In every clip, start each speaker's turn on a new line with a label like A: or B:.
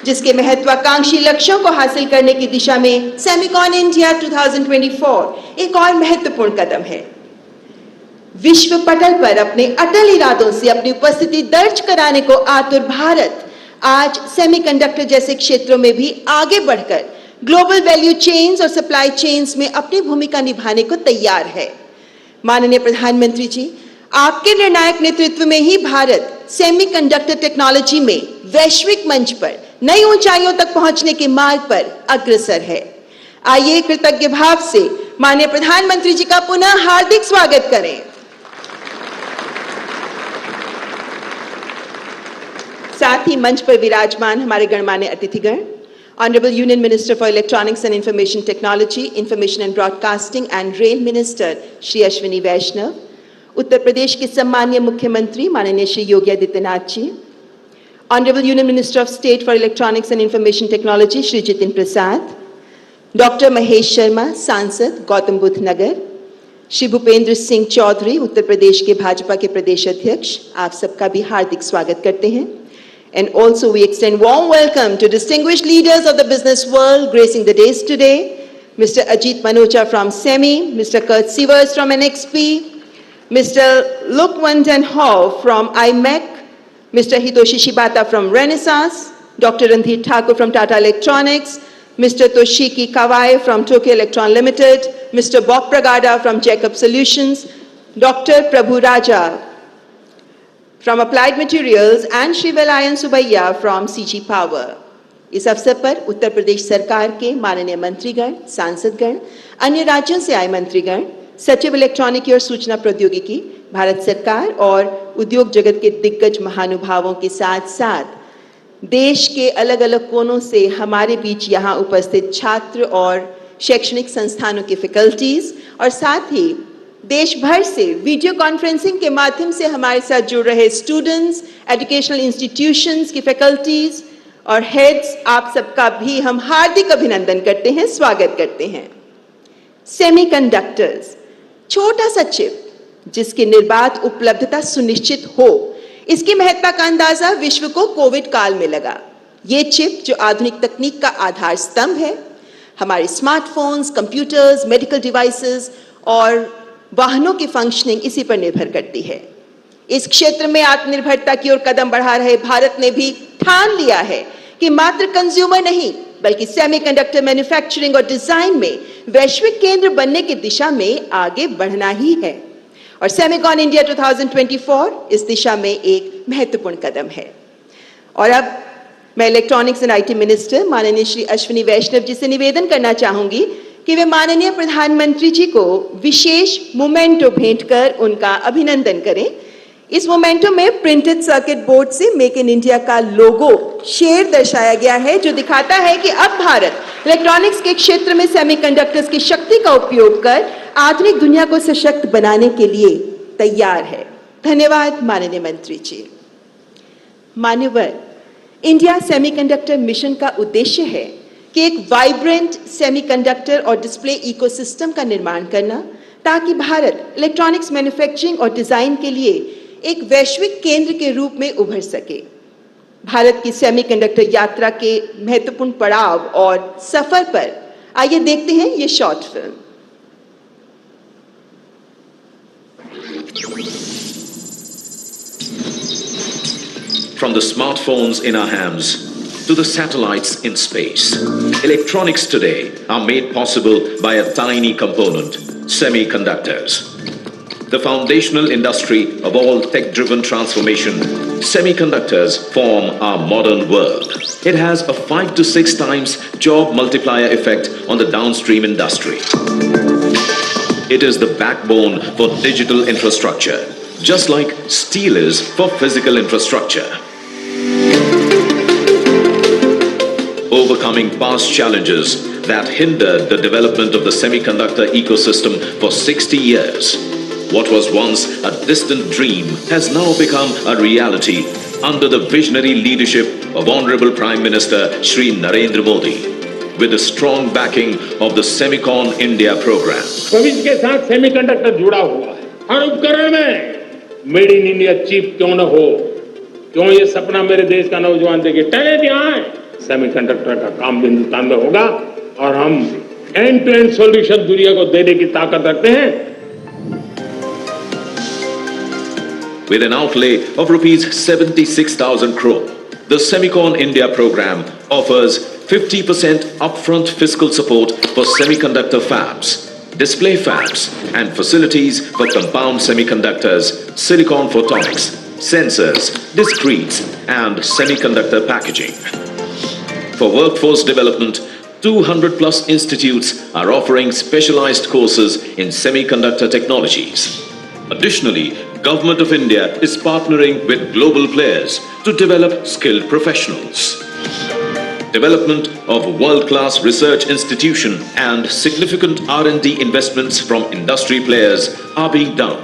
A: जिसके महत्वाकांक्षी लक्ष्यों को हासिल करने की दिशा में सेमिकॉन इंडिया 2024 एक और महत्वपूर्ण कदम है। विश्व पटल पर अपने अटल इरादों से अपनी उपस्थिति दर्ज कराने को आतुर भारत आज सेमीकंडक्टर जैसे क्षेत्रों में भी आगे बढ़कर ग्लोबल वैल्यू चेन्स और सप्लाई चेन्स में अपनी भूमिका निभाने को तैयार है। माननीय प्रधानमंत्री जी, आपके निर्णायक नेतृत्व में ही भारत सेमीकंडक्टर टेक्नोलॉजी में वैश्विक मंच पर नई ऊंचाइयों तक पहुंचने के मार्ग पर अग्रसर है। आइए कृतज्ञ भाव से माननीय प्रधानमंत्री जी का पुनः हार्दिक स्वागत करें। साथ ही मंच पर विराजमान हमारे गणमान्य अतिथिगण, honourable union minister for electronics and information technology, information and broadcasting and rail minister Shri Ashwini Vaishnaw, Uttar Pradesh के सम्माननीय मुख्यमंत्री माननीय Shri Yogi Adityanath ji, honourable union minister of state for electronics and information technology Shri Jitin Prasad, doctor Mahesh Sharma सांसद गौतम बुद्ध नगर, श्री भूपेंद्र सिंह चौधरी उत्तर प्रदेश के भाजपा के प्रदेश अध्यक्ष, आप सबका भी हार्दिक स्वागत करते हैं। And also we extend warm welcome to distinguished leaders of the business world gracing the days today, Mr. Ajit Manocha from SEMI, Mr. Kurt Sievers from NXP, Mr. Lukwandan Hall from IMEC, Mr. Hitoshi Shibata from Renaissance, Dr. Randhir Thakur from Tata Electronics, Mr. Toshiki Kawai from Tokyo Electron Limited, Mr. Bob Pragada from Jacob Solutions, Dr. Prabhu Raja from Applied Materials and Shri Velayan Subaiya from CG Power। इस अवसर पर उत्तर प्रदेश सरकार के माननीय मंत्रीगण, सांसदगण, अन्य राज्यों से आए मंत्रीगण, सचिव इलेक्ट्रॉनिकी और सूचना प्रौद्योगिकी, भारत सरकार और उद्योग जगत के दिग्गज महानुभावों के साथ साथ देश के अलग अलग कोनों से हमारे बीच यहाँ उपस्थित छात्र और शैक्षणिक संस्थानों के फैकल्टीज और साथ ही देश भर से वीडियो कॉन्फ्रेंसिंग के माध्यम से हमारे साथ जुड़ रहे स्टूडेंट्स, एजुकेशनल इंस्टीट्यूशंस की फैकल्टीज और हेड्स, आप सबका भी हम हार्दिक अभिनंदन करते हैं, स्वागत करते हैं। सेमीकंडक्टर्स, छोटा सा चिप जिसकी निर्बाध उपलब्धता सुनिश्चित हो, इसकी महत्ता का अंदाजा विश्व को कोविड काल में लगा। ये चिप जो आधुनिक तकनीक का आधार स्तंभ है, हमारे स्मार्टफोन्स, कंप्यूटर्स, मेडिकल डिवाइसेस और वाहनों की फंक्शनिंग इसी पर निर्भर करती है। इस क्षेत्र में आत्मनिर्भरता की ओर कदम बढ़ा रहे भारत ने भी ठान लिया है कि मात्र कंज्यूमर नहीं बल्कि सेमीकंडक्टर मैन्युफैक्चरिंग और डिजाइन में वैश्विक केंद्र बनने की दिशा में आगे बढ़ना ही है और सेमिकॉन इंडिया 2024 इस दिशा में एक महत्वपूर्ण कदम है। और अब मैं इलेक्ट्रॉनिक्स एंड आईटी मिनिस्टर माननीय श्री अश्विनी वैष्णव जी से निवेदन करना चाहूंगी कि वे माननीय प्रधानमंत्री जी को विशेष मोमेंटो भेंट कर उनका अभिनंदन करें। इस मोमेंटो में प्रिंटेड सर्किट बोर्ड से मेक इन इंडिया का लोगो शेर दर्शाया गया है जो दिखाता है कि अब भारत इलेक्ट्रॉनिक्स के क्षेत्र में सेमीकंडक्टर्स की शक्ति का उपयोग कर आधुनिक दुनिया को सशक्त बनाने के लिए तैयार है। धन्यवाद माननीय मंत्री जी। मान्यवर, इंडिया सेमीकंडक्टर मिशन का उद्देश्य है कि एक वाइब्रेंट सेमीकंडक्टर और डिस्प्ले इकोसिस्टम का निर्माण करना ताकि भारत इलेक्ट्रॉनिक्स मैन्युफैक्चरिंग और डिजाइन के लिए एक वैश्विक केंद्र के रूप में उभर सके। भारत की सेमीकंडक्टर यात्रा के महत्वपूर्ण पड़ाव और सफर पर आइए देखते हैं ये short film.
B: From the smartphones in our hands to the satellites in space, electronics today are made possible by a tiny component, semiconductors. The foundational industry of all tech-driven transformation, semiconductors form our modern world. It has a 5 to 6 times job multiplier effect on the downstream industry. It is the backbone for digital infrastructure, just like steel is for physical infrastructure. Overcoming past challenges that hindered the development of the semiconductor ecosystem for 60 years. What was once a distant dream has now become a reality under the visionary leadership of Honorable Prime Minister Shri Narendra Modi, with the strong backing of the Semicon India program.
C: भविष्य के साथ semiconductor जुड़ा हुआ है। हर उपकरण में made in India chip क्यों न हो? क्यों ये सपना मेरे देश का नौजवान देखे? टैलेंट यहाँ है, सेमीकंडक्टर का काम भी हिंदुस्तान में होगा और हम एंड टू एंड सॉल्यूशन दुनिया को देने की ताकत रखते हैं।
B: With an outlay of rupees 76,000 crore, the Semicon India program offers 50% upfront fiscal support for semiconductor fabs, display fabs, and facilities for compound semiconductors, silicon photonics, sensors, discretes, and semiconductor packaging. For workforce development, 200 plus institutes are offering specialized courses in semiconductor technologies. Additionally, Government of India is partnering with global players to develop skilled professionals. Development of world-class research institution and significant R&D investments from industry players are being done.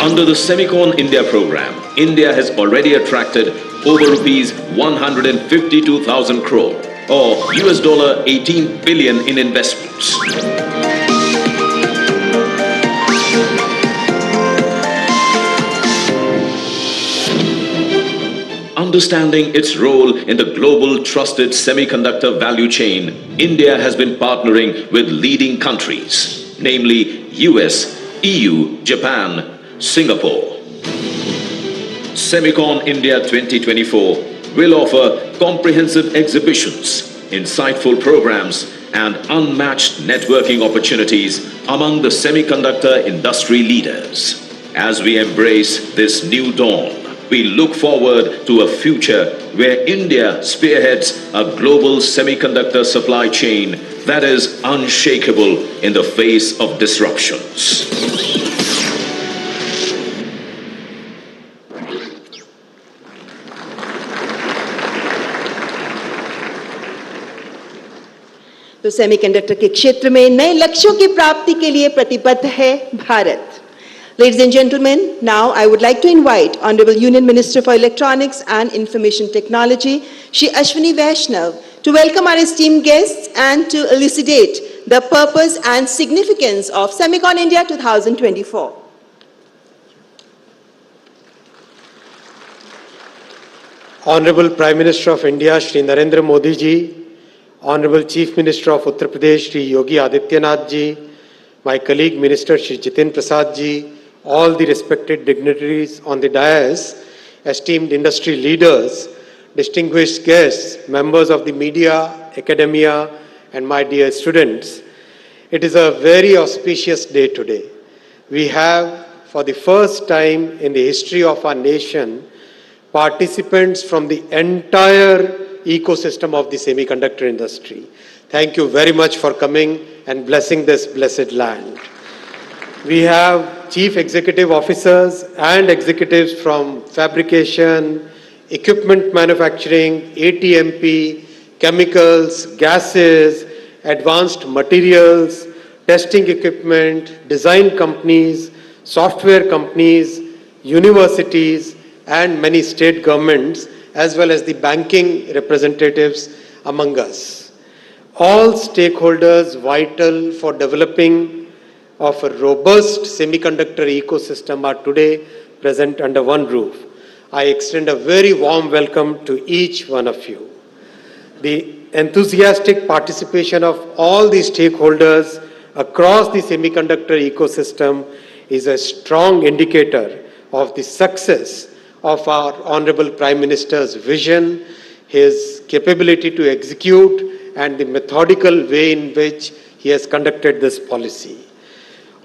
B: Under the Semicon India program, India has already attracted over rupees 152,000 crore or $18 billion in investments. Understanding its role in the global trusted semiconductor value chain, India has been partnering with leading countries, namely US, EU, Japan, Singapore. Semicon India 2024 will offer comprehensive exhibitions, insightful programs, and unmatched networking opportunities among the semiconductor industry leaders. As we embrace this new dawn, we look forward to a future where India spearheads a global semiconductor supply chain that is unshakable in the face of disruptions.
A: तो semiconductor के क्षेत्र में नए लक्ष्यों की प्राप्ति के लिए प्रतिबद्ध है Bharat. Ladies and gentlemen, now I would like to invite Honorable Union Minister for Electronics and Information Technology, Shri Ashwini Vaishnav, to welcome our esteemed guests and to elucidate the purpose and significance of Semicon India 2024.
D: Honorable Prime Minister of India, Shri Narendra Modi ji, Honorable Chief Minister of Uttar Pradesh, Shri Yogi Adityanath ji, my colleague Minister Shri Jitin Prasad ji, all the respected dignitaries on the dais, esteemed industry leaders, distinguished guests, members of the media, academia, and my dear students. It is a very auspicious day today. We have, for the first time in the history of our nation, participants from the entire ecosystem of the semiconductor industry. Thank you very much for coming and blessing this blessed land. We have chief executive officers and executives from fabrication, equipment manufacturing, ATMP, chemicals, gases, advanced materials, testing equipment, design companies, software companies, universities, and many state governments, as well as the banking representatives among us. All stakeholders vital for developing of a robust semiconductor ecosystem are today present under one roof. I extend a very warm welcome to each one of you. The enthusiastic participation of all the stakeholders across the semiconductor ecosystem is a strong indicator of the success of our Honorable Prime Minister's vision, his capability to execute, and the methodical way in which he has conducted this policy.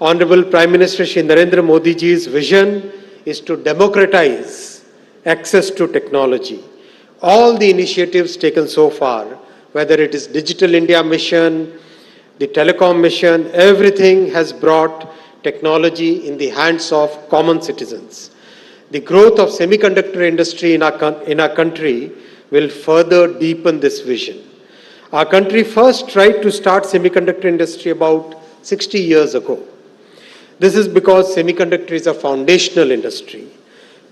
D: Honorable Prime Minister Shri Narendra Modi ji's vision is to democratize access to technology. All the initiatives taken so far, whether it is Digital India Mission, the Telecom Mission, everything has brought technology in the hands of common citizens. The growth of semiconductor industry in our country will further deepen this vision. Our country first tried to start semiconductor industry about 60 years ago. This is because semiconductor is a foundational industry.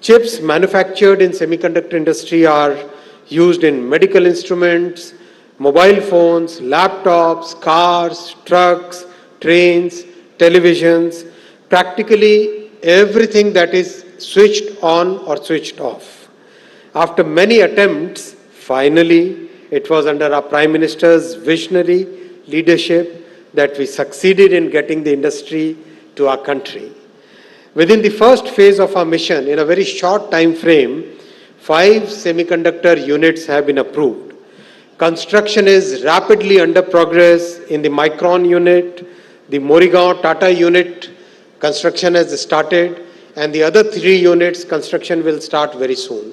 D: Chips manufactured in semiconductor industry are used in medical instruments, mobile phones, laptops, cars, trucks, trains, televisions, practically everything that is switched on or switched off. After many attempts, Finally, it was under our Prime Minister's visionary leadership that we succeeded in getting the industry to our country. Within the first phase of our mission, in a very short time frame, 5 semiconductor units have been approved. Construction is rapidly under progress in the Micron unit, the Morigaon Tata unit, construction has started, and the other 3 units, construction will start very soon.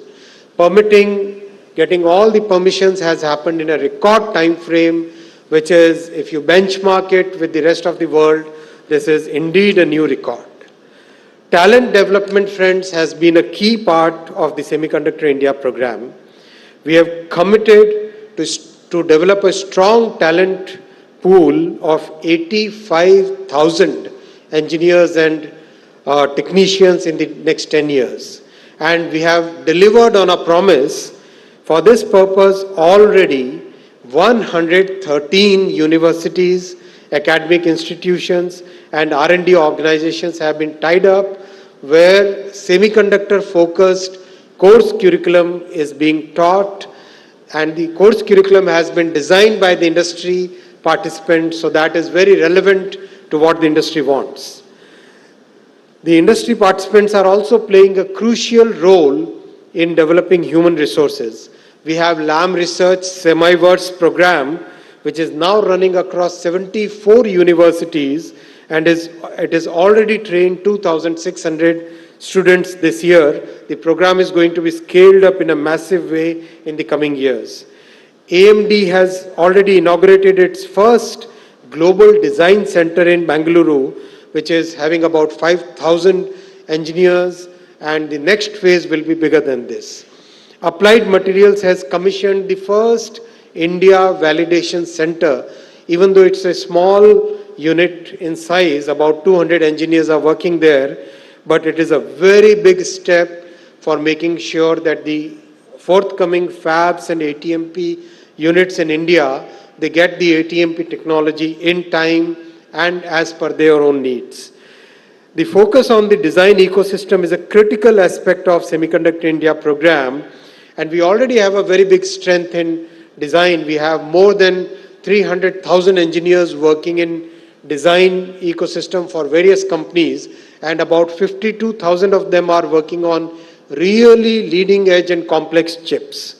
D: Permitting, getting all the permissions has happened in a record time frame, which is, if you benchmark it with the rest of the world, this is indeed a new record. Talent development, friends, has been a key part of the Semiconductor India program. We have committed to develop a strong talent pool of 85,000 engineers and technicians in the next 10 years. And we have delivered on a promise. For this purpose, already 113 universities, academic institutions, and R&D organizations have been tied up where semiconductor-focused course curriculum is being taught, and the course curriculum has been designed by the industry participants, so that is very relevant to what the industry wants. The industry participants are also playing a crucial role in developing human resources. We have LAM Research Semiverse program, which is now running across 74 universities, and it is already trained 2,600 students this year. The program is going to be scaled up in a massive way in the coming years. AMD has already inaugurated its first global design center in Bengaluru, which is having about 5,000 engineers, and the next phase will be bigger than this. Applied Materials has commissioned the first India Validation Center. Even though it's a small unit in size, about 200 engineers are working there, but it is a very big step for making sure that the forthcoming fabs and ATMP units in India, they get the ATMP technology in time and as per their own needs. The focus on the design ecosystem is a critical aspect of Semiconductor India program, and we already have a very big strength in design. We have more than 300,000 engineers working in design ecosystem for various companies, and about 52,000 of them are working on really leading edge and complex chips.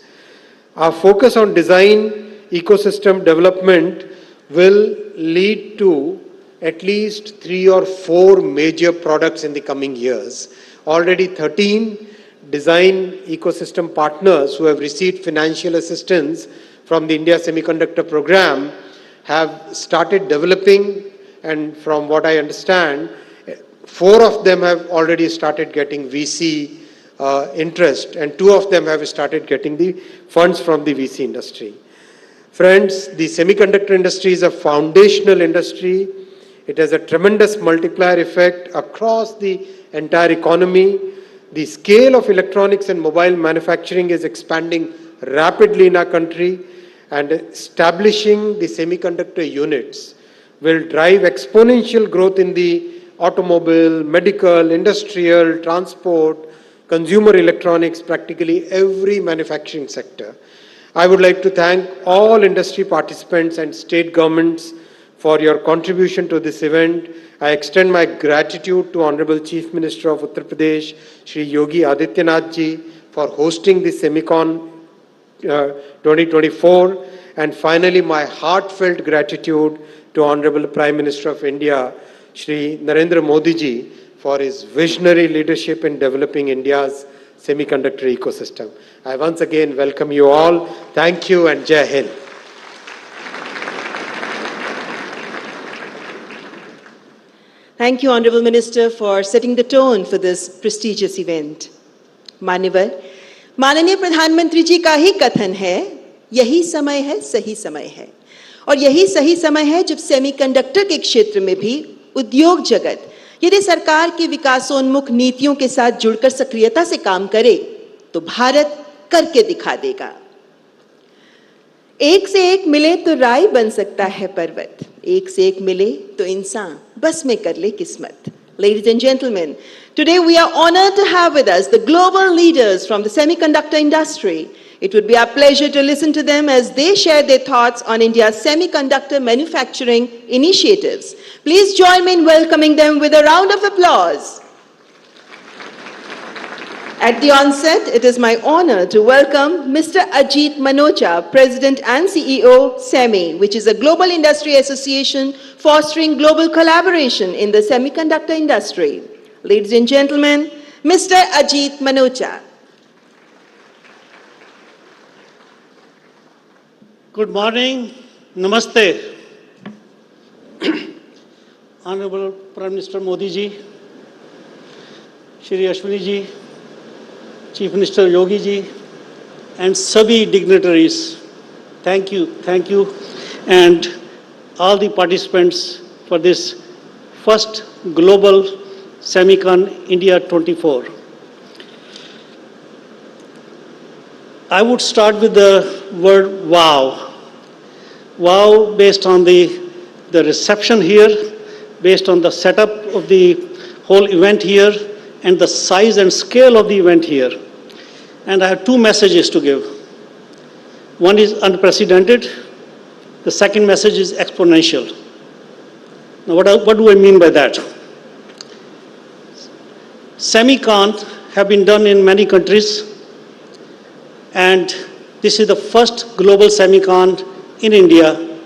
D: Our focus on design ecosystem development will lead to at least 3 or 4 major products in the coming years. Already 13 design ecosystem partners who have received financial assistance from the India Semiconductor Program have started developing, and from what I understand, 4 of them have already started getting VC interest, and 2 of them have started getting the funds from the VC industry. Friends, the semiconductor industry is a foundational industry. It has a tremendous multiplier effect across the entire economy. The scale of electronics and mobile manufacturing is expanding rapidly in our country, and establishing the semiconductor units will drive exponential growth in the automobile, medical, industrial, transport, consumer electronics, practically every manufacturing sector. I would like to thank all industry participants and state governments for your contribution to this event. I extend my gratitude to Honorable Chief Minister of Uttar Pradesh, Shri Yogi Adityanath ji, for hosting the Semicon 2024. And finally, my heartfelt gratitude to Honorable Prime Minister of India, Shri Narendra Modi ji, for his visionary leadership in developing India's semiconductor ecosystem. I once again welcome you all. Thank you and Jai Hind.
A: Thank you, Honorable Minister, for setting the tone for this prestigious event. मान्यवर, माननीय प्रधानमंत्री जी का ही कथन है, यही समय है, सही समय है, और यही सही समय है जब सेमीकंडक्टर के क्षेत्र में भी उद्योग जगत यदि सरकार की विकासोन्मुख नीतियों के साथ जुड़कर सक्रियता से काम करे तो भारत करके दिखा देगा। एक से एक मिले तो राय बन सकता है पर्वत, एक से एक मिले तो इंसान बस में कर ले किस्मत। Ladies and gentlemen, today we are honored to have with us the global leaders from the semiconductor industry, It would be our pleasure to listen to them as they share their thoughts on India's semiconductor manufacturing initiatives. Please join me in welcoming them with a round of applause. At the onset, it is my honor to welcome Mr. Ajit Manocha, President and CEO, SEMI, which is a global industry association fostering global collaboration in the semiconductor industry. Ladies and gentlemen, Mr. Ajit Manocha.
E: Good morning. Namaste. Honorable Prime Minister Modi ji, Shri Ashwini ji, Chief Minister Yogi ji, and sabhi dignitaries, thank you, and all the participants for this first Global Semicon India 24. I would start with the word wow. Wow, based on the reception here, based on the setup of the whole event here, and the size and scale of the event here. And I have two messages to give. One is unprecedented. The second message is exponential. Now, what do I mean by that? Semicon have been done in many countries, and this is the first global semicon in India.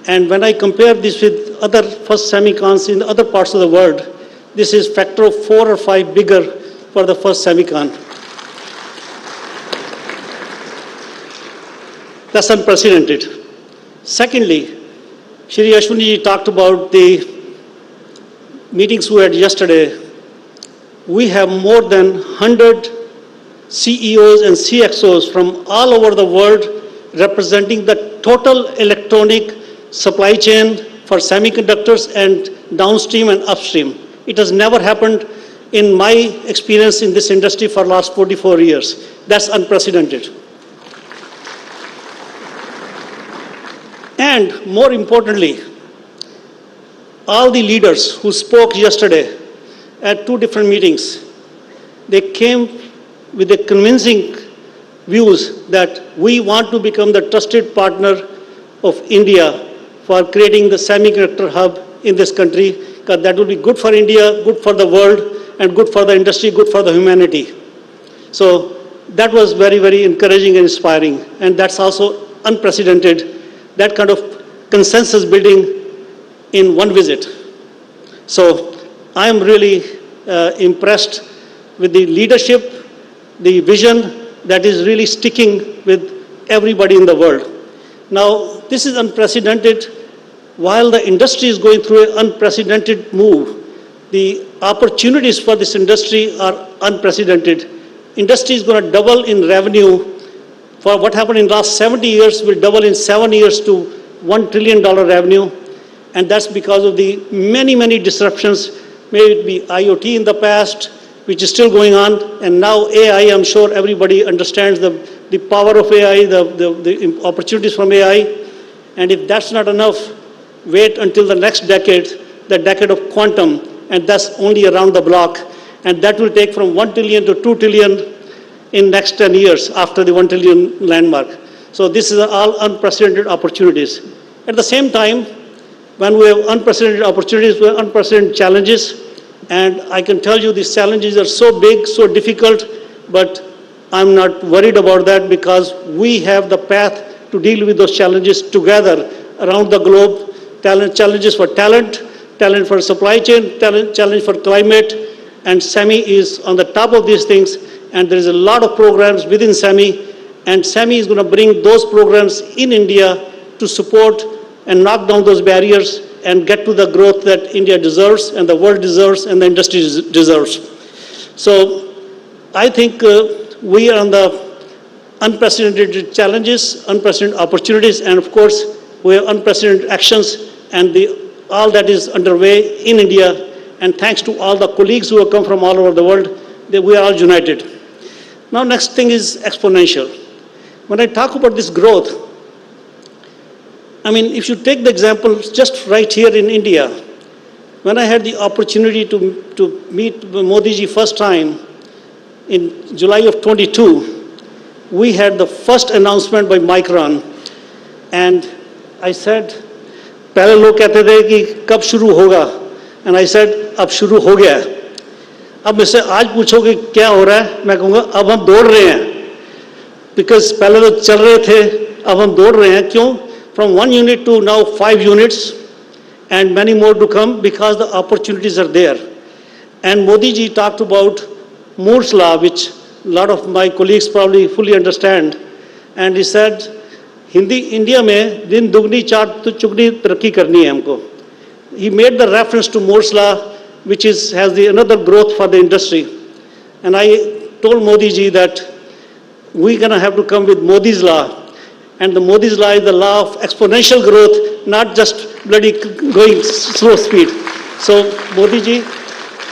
E: And when I compare this with other first semicons in other parts of the world, this is factor of 4 or 5 bigger for the first semicon. That's unprecedented. Secondly, Shri Ashwini ji talked about the meetings we had yesterday. We have more than 100 CEOs and CXOs from all over the world representing the total electronic supply chain for semiconductors and downstream and upstream. It has never happened in my experience in this industry for the last 44 years. That's unprecedented. And more importantly, all the leaders who spoke yesterday at 2 different meetings, they came with the convincing views that we want to become the trusted partner of India for creating the semiconductor hub in this country, because that will be good for India, good for the world, and good for the industry, good for the humanity. So that was very, very encouraging and inspiring, and that's also unprecedented, that kind of consensus building in one visit. So I am really impressed with the leadership, the vision that is really sticking with everybody in the world. Now, this is unprecedented. While the industry is going through an unprecedented move, the opportunities for this industry are unprecedented. Industry is going to double in revenue. For what happened in the last 70 years will double in 7 years to $1 trillion revenue. And that's because of the many, many disruptions, may it be IoT in the past, which is still going on, and now AI. I'm sure everybody understands the power of AI, the opportunities from AI. And if that's not enough, wait until the next decade, the decade of quantum, and that's only around the block. And that will take from 1 trillion to 2 trillion in next 10 years after the 1 trillion landmark. So this is all unprecedented opportunities. At the same time, when we have unprecedented opportunities, we have unprecedented challenges. And I can tell you these challenges are so big, so difficult, but I'm not worried about that because we have the path to deal with those challenges together around the globe. Challenges for talent for supply chain, challenge for climate, and SEMI is on the top of these things. And there is a lot of programs within SEMI, and SEMI is going to bring those programs in India to support and knock down those barriers and get to the growth that India deserves and the world deserves and the industry deserves. So I think we are on the unprecedented challenges, unprecedented opportunities, and of course we have unprecedented actions and all that is underway in India. And thanks to all the colleagues who have come from all over the world, we are all united. Now next thing is exponential. When I talk about this growth, I mean, if you take the example just right here in India, when I had the opportunity to meet Modi ji first time in July of 22, we had the first announcement by Micron, and I said, पहले लोग कहते थे कि कब शुरू होगा, and I said, अब शुरू हो गया है. अब मुझसे आज पूछोगे क्या हो रहा है, मैं कहूँगा अब हम दौड़ रहे हैं, because पहले तो चल रहे थे, अब हम दौड़ रहे हैं. क्यों? From 1 unit to now 5 units, and many more to come because the opportunities are there. And Modi ji talked about Moore's law, which a lot of my colleagues probably fully understand. And he said, Hindi, India में दिन दुगनी चार तो चुगनी तरक्की करनी है हमको. He made the reference to Moore's law, which has another growth for the industry. And I told Modi ji that we're going to have to come with Modi's law. And the Modi's law is the law of exponential growth, not just bloody going slow speed. So Modi ji,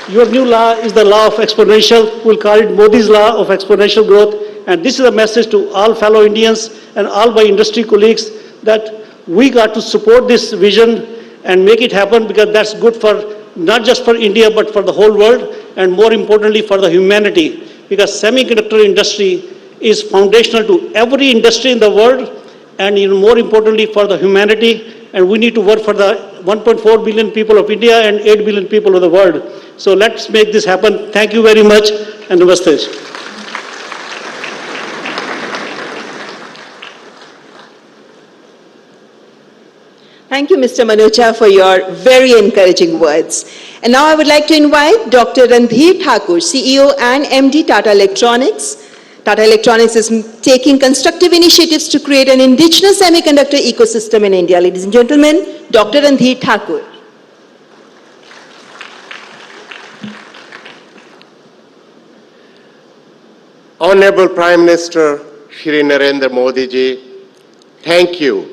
E: your new law is the law of exponential. We'll call it Modi's law of exponential growth. And this is a message to all fellow Indians and all my industry colleagues that we got to support this vision and make it happen, because that's good for not just for India but for the whole world, and more importantly for the humanity, because semiconductor industry is foundational to every industry in the world, and even more importantly for the humanity, and we need to work for the 1.4 billion people of India and 8 billion people of the world. So let's make this happen. Thank you very much, and namaste.
A: Thank you, Mr. Manocha, for your very encouraging words. And now I would like to invite Dr. Randhir Thakur, CEO and MD Tata Electronics. Tata Electronics is taking constructive initiatives to create an indigenous semiconductor ecosystem in India. Ladies and gentlemen, Dr. Randhir Thakur.
F: Honorable Prime Minister Shri Narendra Modi ji, thank you.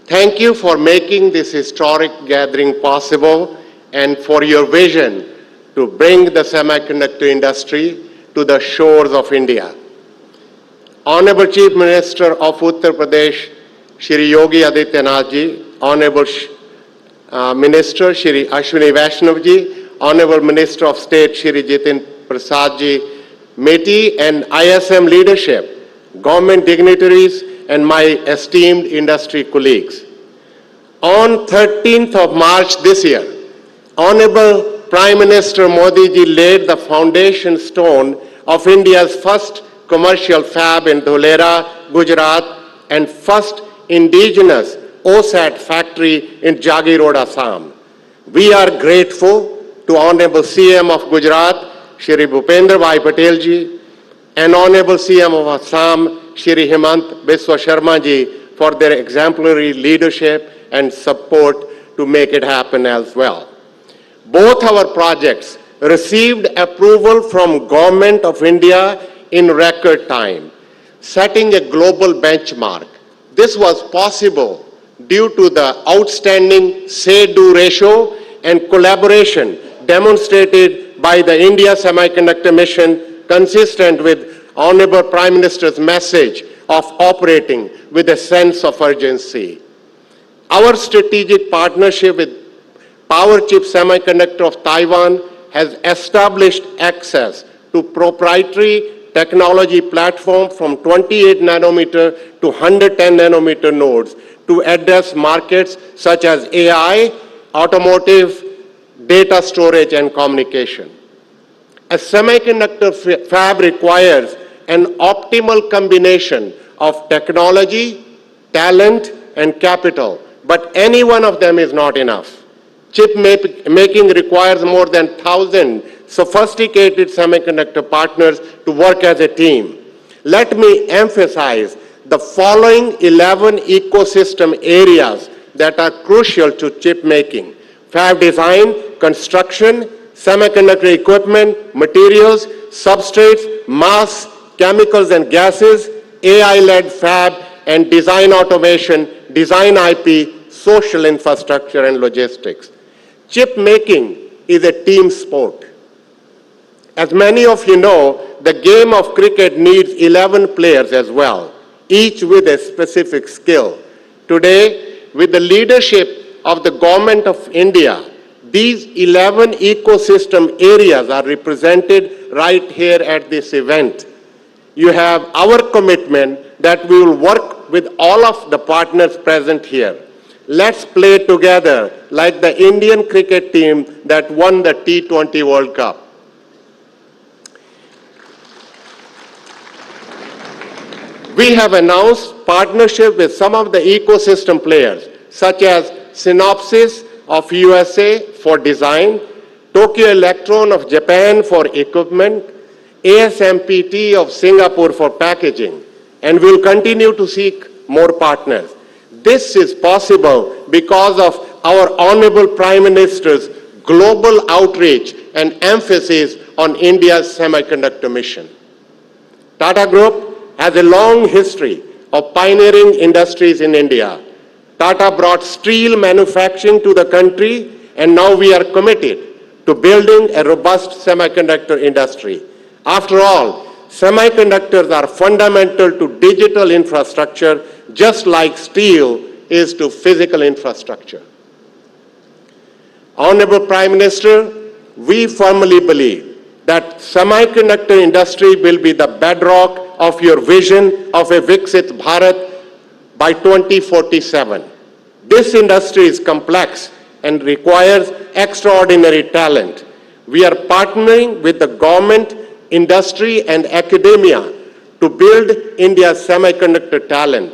F: Thank you for making this historic gathering possible and for your vision to bring the semiconductor industry to the shores of India. Honorable Chief Minister of Uttar Pradesh, Shri Yogi Adityanath ji, Honorable Minister Shri Ashwini Vaishnav ji, Honorable Minister of State Shri Jitin Prasad ji, MITI and ISM leadership, government dignitaries, and my esteemed industry colleagues. On 13th of March this year, Honorable Prime Minister Modi ji laid the foundation stone of India's first commercial fab in Dholera, Gujarat, and first indigenous OSAT factory in Jagi Road, Assam. We are grateful to Honorable CM of Gujarat, Shri Bhupendra Bhai Patel ji, and Honorable CM of Assam, Shri Himant Biswa Sharma ji, for their exemplary leadership and support to make it happen as well. Both our projects received approval from Government of India in record time, setting a global benchmark. This was possible due to the outstanding say-do ratio and collaboration demonstrated by the India Semiconductor Mission, consistent with Honorable Prime Minister's message of operating with a sense of urgency. Our strategic partnership with Powerchip Semiconductor of Taiwan has established access to proprietary technology platform from 28 nanometer to 110 nanometer nodes to address markets such as AI, automotive, data storage, and communication. A semiconductor fab requires an optimal combination of technology, talent, and capital, but any one of them is not enough. Chip making requires more than 1,000 sophisticated semiconductor partners to work as a team. Let me emphasize the following 11 ecosystem areas that are crucial to chip making: fab design, construction, semiconductor equipment, materials, substrates, mass, chemicals and gases, AI-led fab, and design automation, design IP, social infrastructure, and logistics. Chip making is a team sport. As many of you know, the game of cricket needs 11 players as well, each with a specific skill. Today, with the leadership of the Government of India, these 11 ecosystem areas are represented right here at this event. you have our commitment that we will work with all of the partners present here. Let's play together like the Indian cricket team that won the T20 World Cup. We have announced partnership with some of the ecosystem players, such as Synopsys of USA for design, Tokyo Electron of Japan for equipment, ASMPT of Singapore for packaging, and we'll continue to seek more partners. This is possible because of our Honorable Prime Minister's global outreach and emphasis on India's semiconductor mission. Tata Group has a long history of pioneering industries in India. Tata brought steel manufacturing to the country, and now we are committed to building a robust semiconductor industry. After all, semiconductors are fundamental to digital infrastructure, just like steel is to physical infrastructure. Honorable Prime Minister, we firmly believe that semiconductor industry will be the bedrock of your vision of a Viksit Bharat by 2047. This industry is complex and requires extraordinary talent. We are partnering with the government, industry, and academia to build India's semiconductor talent.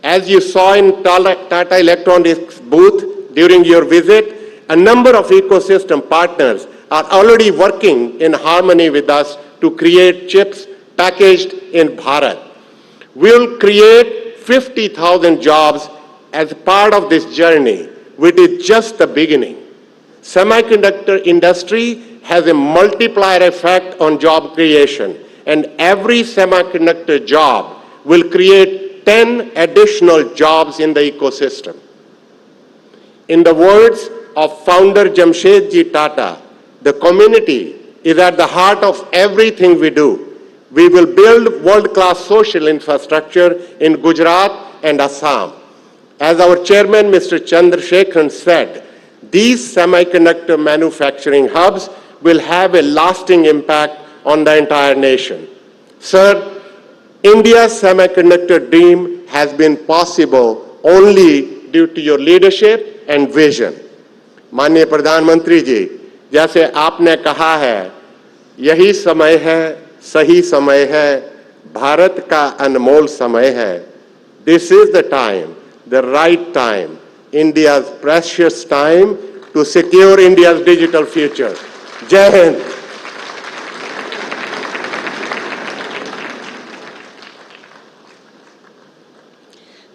F: As you saw in Tata Electronics booth during your visit, a number of ecosystem partners are already working in harmony with us to create chips packaged in Bharat. We'll create 50,000 jobs as part of this journey, which is just the beginning. Semiconductor industry has a multiplier effect on job creation, and every semiconductor job will create 10 additional jobs in the ecosystem. In the words of founder Jamshedji Tata, the community is at the heart of everything we do. We will build world-class social infrastructure in Gujarat and Assam. As our chairman, Mr. Chandrasekharan, said, these semiconductor manufacturing hubs will have a lasting impact on the entire nation. Sir, India's semiconductor dream has been possible only due to your leadership and vision. माननीय प्रधानमंत्री जी, जैसे आपने कहा है, यही समय है, सही समय है, भारत का अनमोल समय है. This is the time, the right time, India's precious time to secure India's digital future. Jai Hind.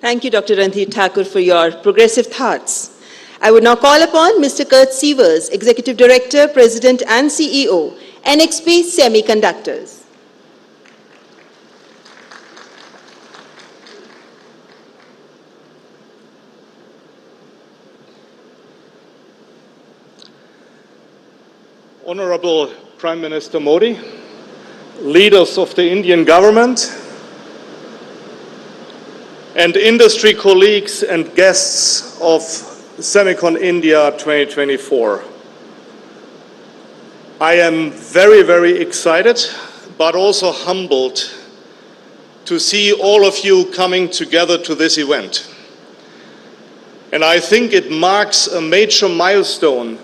A: Thank you, Dr. Ranjit Thakur, for your progressive thoughts. I would now call upon Mr. Kurt Sievers, Executive Director, President and CEO, NXP Semiconductors.
G: Honorable Prime Minister Modi, leaders of the Indian government, and industry colleagues and guests of Semicon India 2024. I am very, very excited, but also humbled to see all of you coming together to this event. And I think it marks a major milestone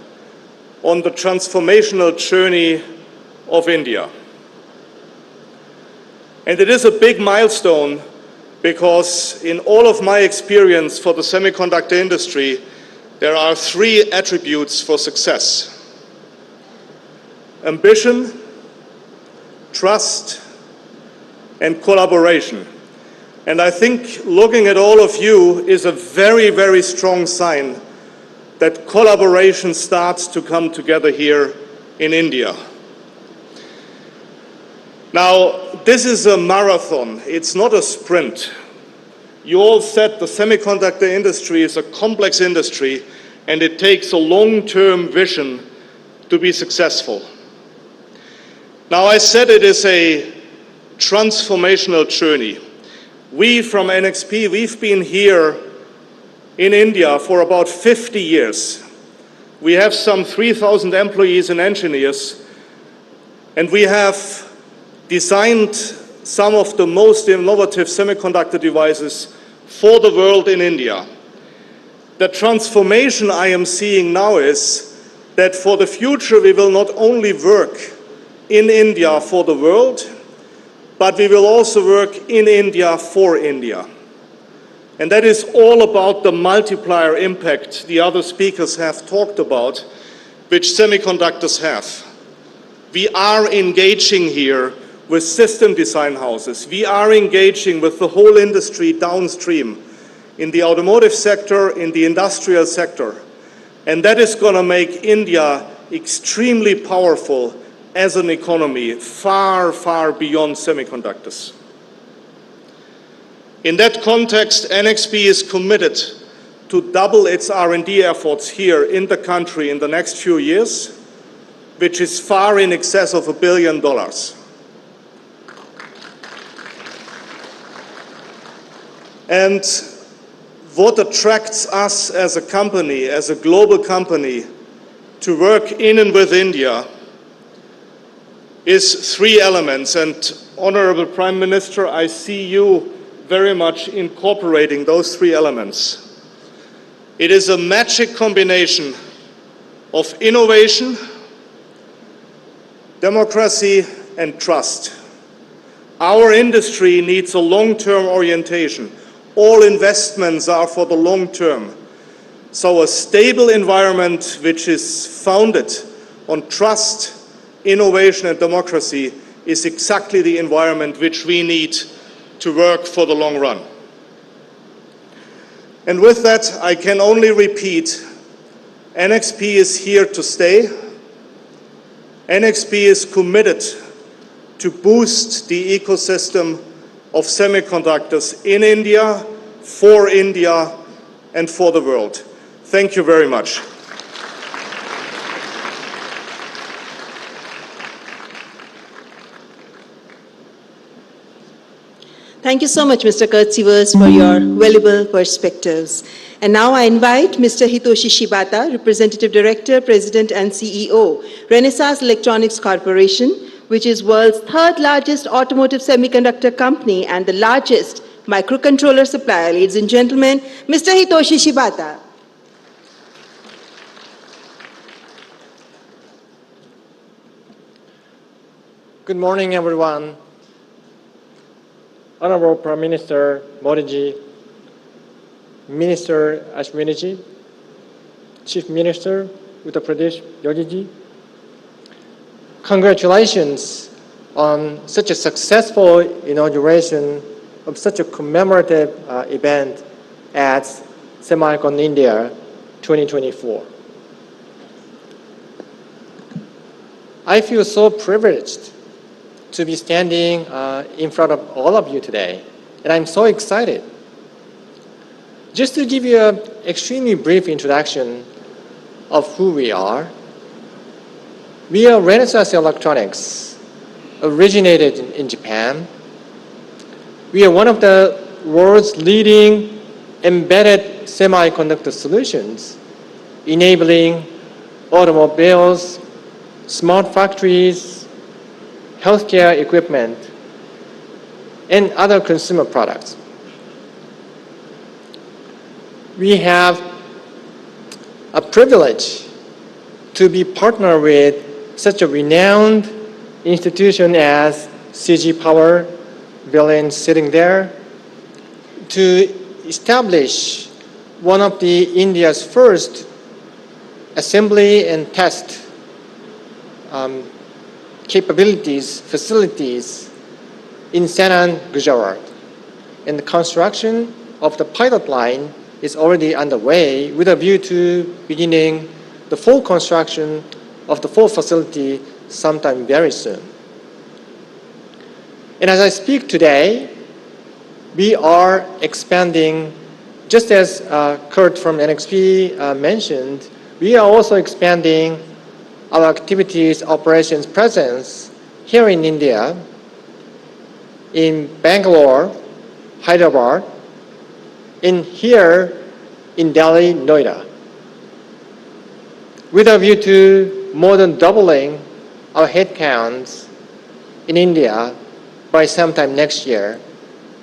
G: on the transformational journey of India. And it is a big milestone because in all of my experience for the semiconductor industry, there are three attributes for success: ambition, trust, and collaboration. And I think looking at all of you is a very, very strong sign that collaboration starts to come together here in India. Now, this is a marathon, it's not a sprint. You all said the semiconductor industry is a complex industry and it takes a long-term vision to be successful. Now, I said it is a transformational journey. We from NXP, we've been here in India for about 50 years. We have some 3,000 employees and engineers, and we have designed some of the most innovative semiconductor devices for the world in India. The transformation I am seeing now is that for the future we will not only work in India for the world, but we will also work in India for India. And that is all about the multiplier impact the other speakers have talked about, which semiconductors have. We are engaging here with system design houses. We are engaging with the whole industry downstream, in the automotive sector, in the industrial sector. And that is going to make India extremely powerful as an economy, far, far beyond semiconductors. In that context, NXP is committed to double its R&D efforts here in the country in the next few years, which is far in excess of $1 billion. And what attracts us as a company, as a global company, to work in and with India is three elements. And Honorable Prime Minister, I see you very much incorporating those three elements. It is a magic combination of innovation, democracy, and trust. Our industry needs a long-term orientation. All investments are for the long term. So a stable environment which is founded on trust, innovation, and democracy is exactly the environment which we need to work for the long run. And with that, I can only repeat, NXP is here to stay. NXP is committed to boost the ecosystem of semiconductors in India, and for the world. Thank you very much.
A: Thank you so much, Mr. Kurt Sievers, for your valuable perspectives. And now I invite Mr. Hitoshi Shibata, Representative Director, President and CEO, Renesas Electronics Corporation, which is world's third largest automotive semiconductor company and the largest microcontroller supplier. Ladies and gentlemen, Mr. Hitoshi Shibata.
H: Good morning, everyone. Honorable Prime Minister Modi, Minister Ashwini, Chief Minister Uttar Pradesh Yogi, congratulations on such a successful inauguration of such a commemorative event at SEMICON India 2024. I feel so privileged to be standing in front of all of you today, and I'm so excited. Just to give you an extremely brief introduction of who we are Renesas Electronics, originated in Japan. We are one of the world's leading embedded semiconductor solutions, enabling automobiles, smart factories, healthcare equipment, and other consumer products. We have a privilege to be partnered with such a renowned institution as CG Power, Villain sitting there, to establish one of the India's first assembly and test facilities in Sanand, Gujarat. And the construction of the pilot line is already underway with a view to beginning the full construction of the full facility sometime very soon. And as I speak today, we are expanding, just as Kurt from NXP mentioned, we are also expanding our activities, operations, presence here in India, in Bangalore, Hyderabad, and here in Delhi, Noida, with a view to more than doubling our headcounts in India by sometime next year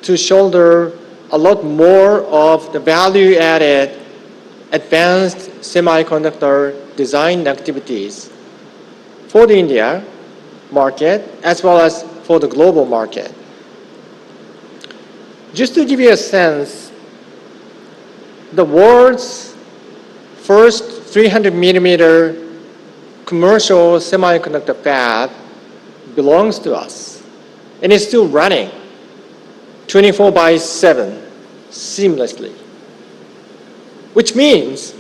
H: to shoulder a lot more of the value-added advanced semiconductor design activities for the India market as well as for the global market. Just to give you a sense, the world's first 300-millimeter commercial semiconductor fab belongs to us, and it's still running 24/7 seamlessly, which means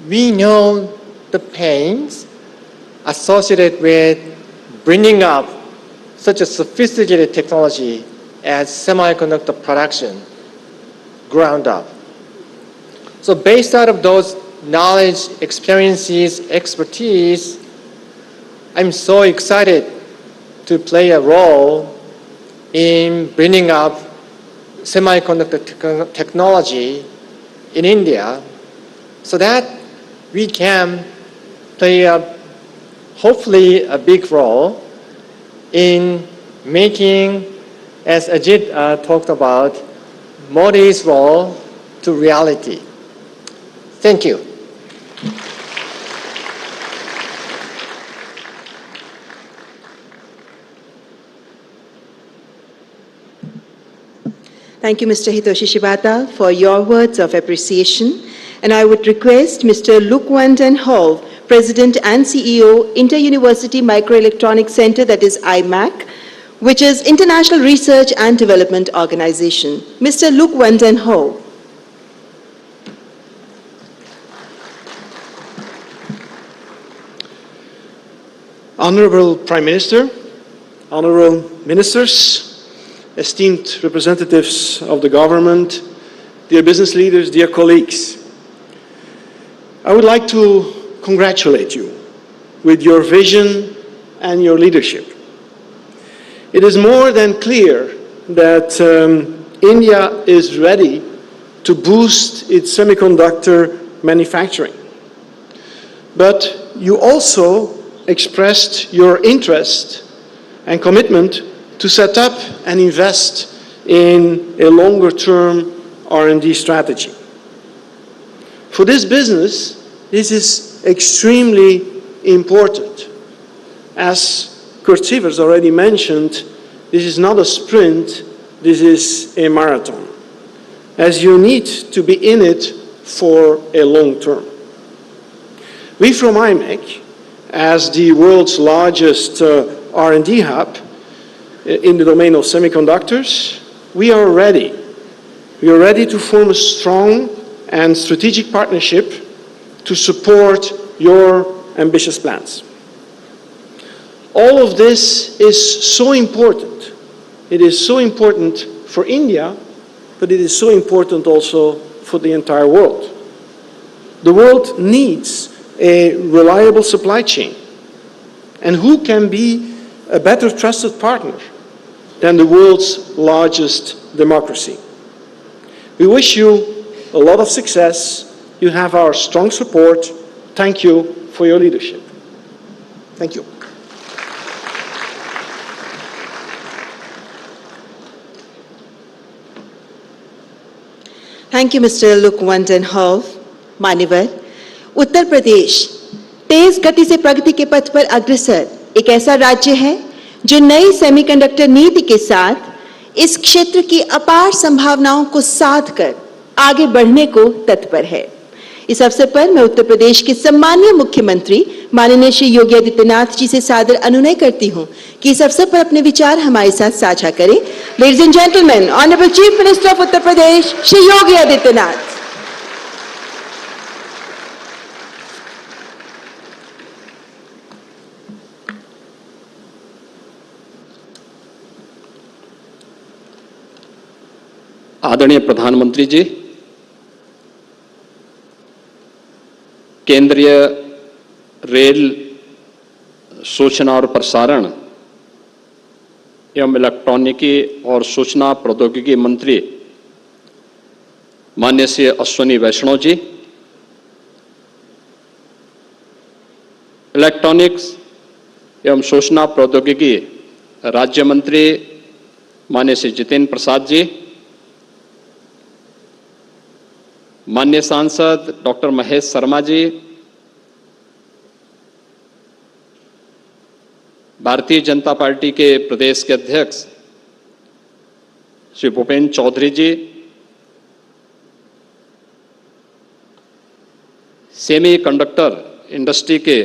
H: we know the pains associated with bringing up such a sophisticated technology as semiconductor production ground up. So based out of those knowledge, experiences, expertise, I'm so excited to play a role in bringing up semiconductor technology in India so that we can play hopefully a big role in making, as Ajit talked about, Modi's role to reality. Thank you.
A: Thank you, Mr. Hitoshi Shibata, for your words of appreciation. And I would request Mr. Luc Van Hove, President and CEO, Inter-University Microelectronics Center, that is IMAC, which is International Research and Development Organization. Mr. Luc Van Hove.
I: Honorable Prime Minister, honorable ministers, esteemed representatives of the government, dear business leaders, dear colleagues, I would like to congratulate you with your vision and your leadership. It is more than clear that India is ready to boost its semiconductor manufacturing. But you also expressed your interest and commitment to set up and invest in a longer-term R&D strategy. For this business, this is extremely important. As Kurt Sievers already mentioned, this is not a sprint, this is a marathon, as you need to be in it for a long term. We from IMEC, as the world's largest R&D hub in the domain of semiconductors, we are ready. We are ready to form a strong and strategic partnership to support your ambitious plans. All of this is so important. It is so important for India, but it is so important also for the entire world. The world needs a reliable supply chain. And who can be a better trusted partner than the world's largest democracy? We wish you a lot of success. You have our strong support. Thank you for your leadership. Thank you.
A: Thank you, Mr. Luc Van Hove. मान्यवर, उत्तर प्रदेश तेज गति से प्रगति के पथ पर अग्रसर एक ऐसा राज्य है जो नई सेमीकंडक्टर नीति के साथ इस क्षेत्र की अपार संभावनाओं को साध कर आगे बढ़ने को तत्पर है। इस अवसर पर मैं उत्तर प्रदेश के सम्मानीय मुख्यमंत्री माननीय श्री योगी आदित्यनाथ जी से सादर अनुनय करती हूं कि इस अवसर पर अपने विचार हमारे साथ साझा करें। Ladies and gentleman, honourable chief minister of Uttar Pradesh Shri Yogi Adityanath.
J: आदरणीय प्रधानमंत्री जी, केंद्रीय रेल सूचना और प्रसारण एवं इलेक्ट्रॉनिकी और सूचना प्रौद्योगिकी मंत्री माननीय श्री अश्विनी वैष्णव जी, इलेक्ट्रॉनिक्स एवं सूचना प्रौद्योगिकी राज्य मंत्री माननीय श्री जितेंद्र प्रसाद जी, माननीय सांसद डॉक्टर महेश शर्मा जी, भारतीय जनता पार्टी के प्रदेश के अध्यक्ष श्री भूपेंद्र चौधरी जी, सेमी कंडक्टर इंडस्ट्री के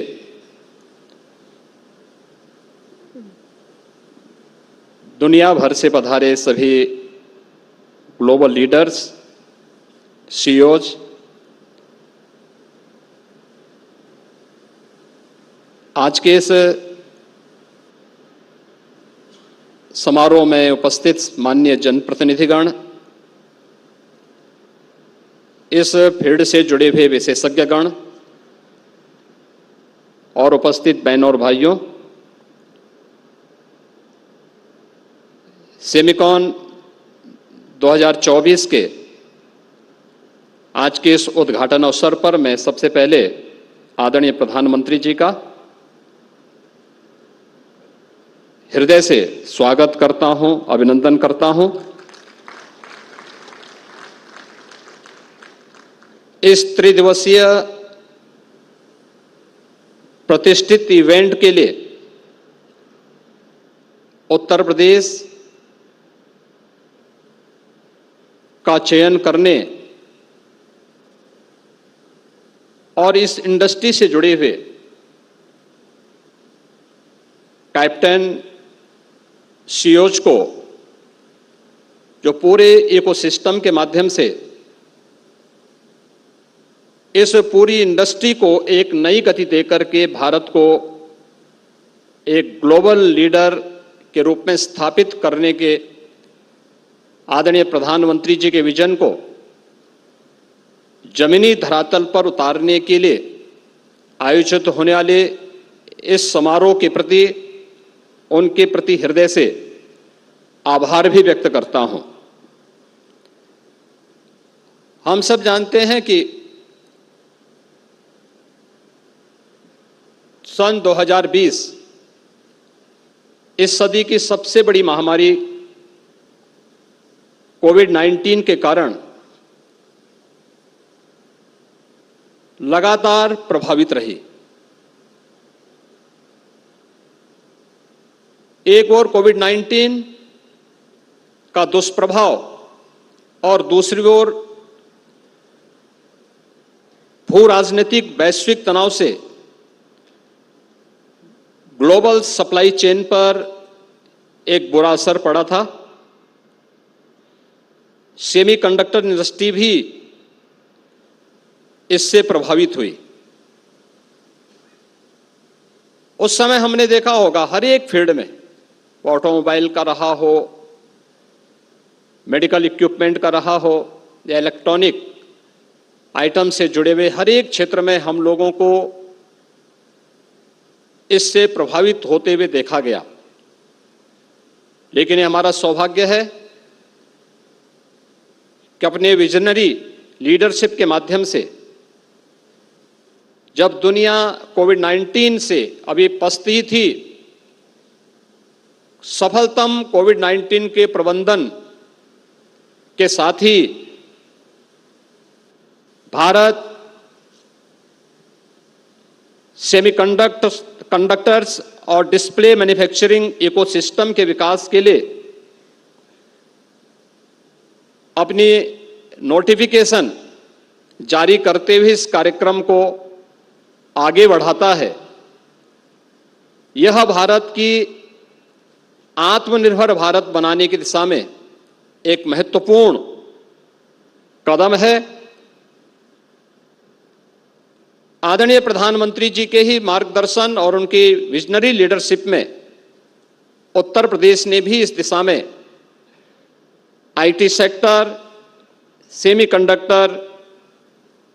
J: दुनिया भर से पधारे सभी ग्लोबल लीडर्स, सीईओज, आज के इस समारोह में उपस्थित माननीय जनप्रतिनिधिगण, इस फील्ड से जुड़े हुए विशेषज्ञगण और उपस्थित बहनों और भाइयों, सेमिकॉन 2024 के आज के इस उद्घाटन अवसर पर मैं सबसे पहले आदरणीय प्रधानमंत्री जी का हृदय से स्वागत करता हूं, अभिनंदन करता हूं। इस त्रिदिवसीय प्रतिष्ठित इवेंट के लिए उत्तर प्रदेश का चयन करने और इस इंडस्ट्री से जुड़े हुए कैप्टन सीईओज को, जो पूरे इकोसिस्टम के माध्यम से इस पूरी इंडस्ट्री को एक नई गति देकर के भारत को एक ग्लोबल लीडर के रूप में स्थापित करने के आदरणीय प्रधानमंत्री जी के विजन को जमीनी धरातल पर उतारने के लिए आयोजित होने वाले इस समारोह के प्रति, उनके प्रति हृदय से आभार भी व्यक्त करता हूं। हम सब जानते हैं कि सन 2020 इस सदी की सबसे बड़ी महामारी कोविड-19 के कारण लगातार प्रभावित रही। एक ओर कोविड-19 का दुष्प्रभाव और दूसरी ओर भू राजनीतिक वैश्विक तनाव से ग्लोबल सप्लाई चेन पर एक बुरा असर पड़ा था। सेमीकंडक्टर इंडस्ट्री भी इससे प्रभावित हुई। उस समय हमने देखा होगा हर एक फील्ड में, ऑटोमोबाइल का रहा हो, मेडिकल इक्विपमेंट का रहा हो या इलेक्ट्रॉनिक आइटम से जुड़े हुए हर एक क्षेत्र में हम लोगों को इससे प्रभावित होते हुए देखा गया। लेकिन ये हमारा सौभाग्य है कि अपने विजनरी लीडरशिप के माध्यम से जब दुनिया कोविड-19 से अभी पछती थी, सफलतम कोविड-19 के प्रबंधन के साथ ही भारत सेमीकंडक्टर्स और डिस्प्ले मैन्युफैक्चरिंग इकोसिस्टम के विकास के लिए अपनी नोटिफिकेशन जारी करते हुए इस कार्यक्रम को आगे बढ़ाता है। यह भारत की आत्मनिर्भर भारत बनाने की दिशा में एक महत्वपूर्ण कदम है। आदरणीय प्रधानमंत्री जी के ही मार्गदर्शन और उनकी विजनरी लीडरशिप में उत्तर प्रदेश ने भी इस दिशा में IT sector, semiconductor,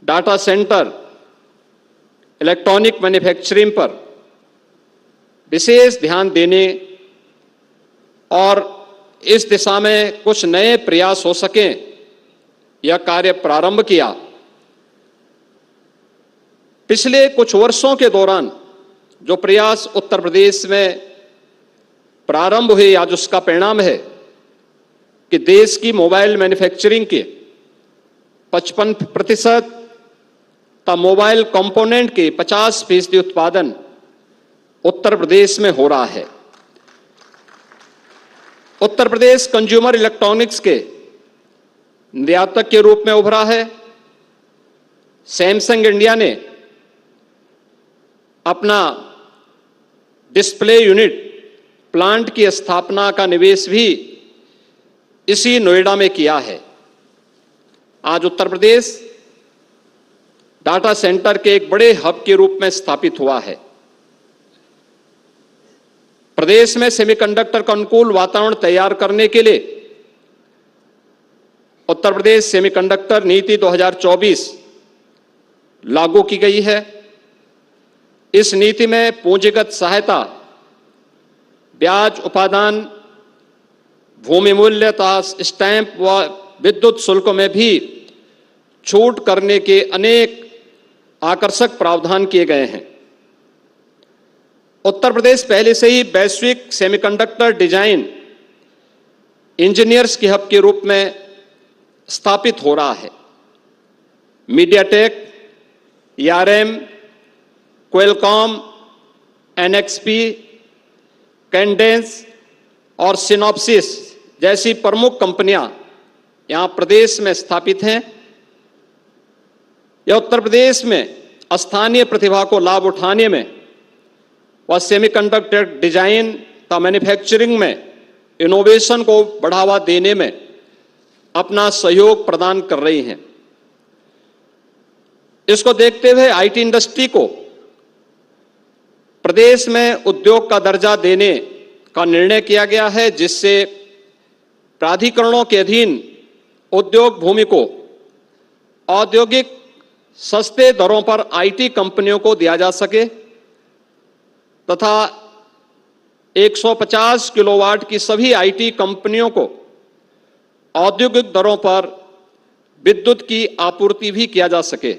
J: data centre, electronic manufacturing पर विशेष ध्यान देने और इस दिशा में कुछ नए प्रयास हो सकें, यह कार्य प्रारंभ किया। पिछले कुछ वर्षों के दौरान जो प्रयास उत्तर प्रदेश में प्रारंभ हुए, आज उसका परिणाम है कि देश की मोबाइल मैन्युफैक्चरिंग के 55% तथा मोबाइल कंपोनेंट के 50% उत्पादन उत्तर प्रदेश में हो रहा है। उत्तर प्रदेश कंज्यूमर इलेक्ट्रॉनिक्स के निर्यातक के रूप में उभरा है। सैमसंग इंडिया ने अपना डिस्प्ले यूनिट प्लांट की स्थापना का निवेश भी इसी नोएडा में किया है। आज उत्तर प्रदेश डाटा सेंटर के एक बड़े हब के रूप में स्थापित हुआ है। प्रदेश में सेमीकंडक्टर का अनुकूल वातावरण तैयार करने के लिए उत्तर प्रदेश सेमीकंडक्टर नीति 2024 लागू की गई है। इस नीति में पूंजीगत सहायता, ब्याज उपादान, भूमि मूल्य तथा स्टैंप व विद्युत शुल्क में भी छूट करने के अनेक आकर्षक प्रावधान किए गए हैं। उत्तर प्रदेश पहले से ही वैश्विक सेमीकंडक्टर डिजाइन इंजीनियर्स के हब के रूप में स्थापित हो रहा है। MediaTek, ARM, Qualcomm, NXP, Cadence और सिनॉप्सिस जैसी प्रमुख कंपनियां यहां प्रदेश में स्थापित हैं। यह उत्तर प्रदेश में स्थानीय प्रतिभा को लाभ उठाने में व सेमीकंडक्टर डिजाइन तथा मैन्युफैक्चरिंग में इनोवेशन को बढ़ावा देने में अपना सहयोग प्रदान कर रही हैं। इसको देखते हुए आईटी इंडस्ट्री को प्रदेश में उद्योग का दर्जा देने का निर्णय किया गया है, जिससे प्राधिकरणों के अधीन उद्योग भूमि को औद्योगिक सस्ते दरों पर आईटी कंपनियों को दिया जा सके तथा 150 किलोवाट की सभी आईटी कंपनियों को औद्योगिक दरों पर विद्युत की आपूर्ति भी किया जा सके।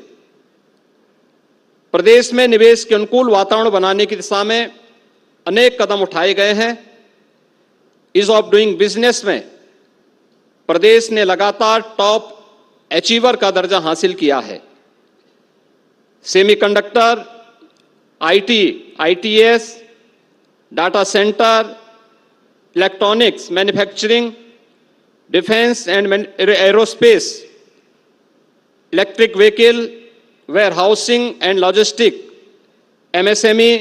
J: प्रदेश में निवेश के अनुकूल वातावरण बनाने की दिशा में अनेक कदम उठाए गए हैं। ईज ऑफ डूइंग बिजनेस में प्रदेश ने लगातार टॉप अचीवर का दर्जा हासिल किया है। Semiconductor, IT, ITS, data centre, electronics, manufacturing, defence and aerospace, electric vehicle, warehousing and logistic, MSME,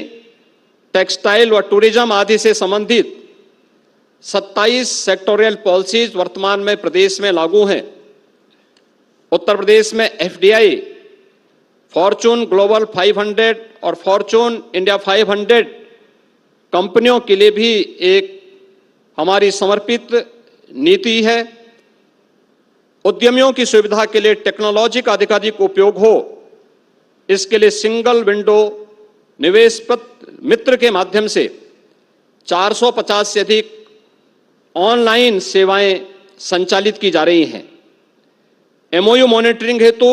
J: textile व टूरिज्म आदि से संबंधित 27 सेक्टोरियल पॉलिसीज वर्तमान में प्रदेश में लागू हैं। उत्तर प्रदेश में एफडीआई, फॉर्चून ग्लोबल 500 और फॉर्चून इंडिया 500 कंपनियों के लिए भी एक हमारी समर्पित नीति है। उद्यमियों की सुविधा के लिए टेक्नोलॉजी का अधिकाधिक उपयोग हो, इसके लिए सिंगल विंडो निवेश मित्र के माध्यम से 450 से अधिक ऑनलाइन सेवाएं संचालित की जा रही हैं। एमओयू मॉनिटरिंग हेतु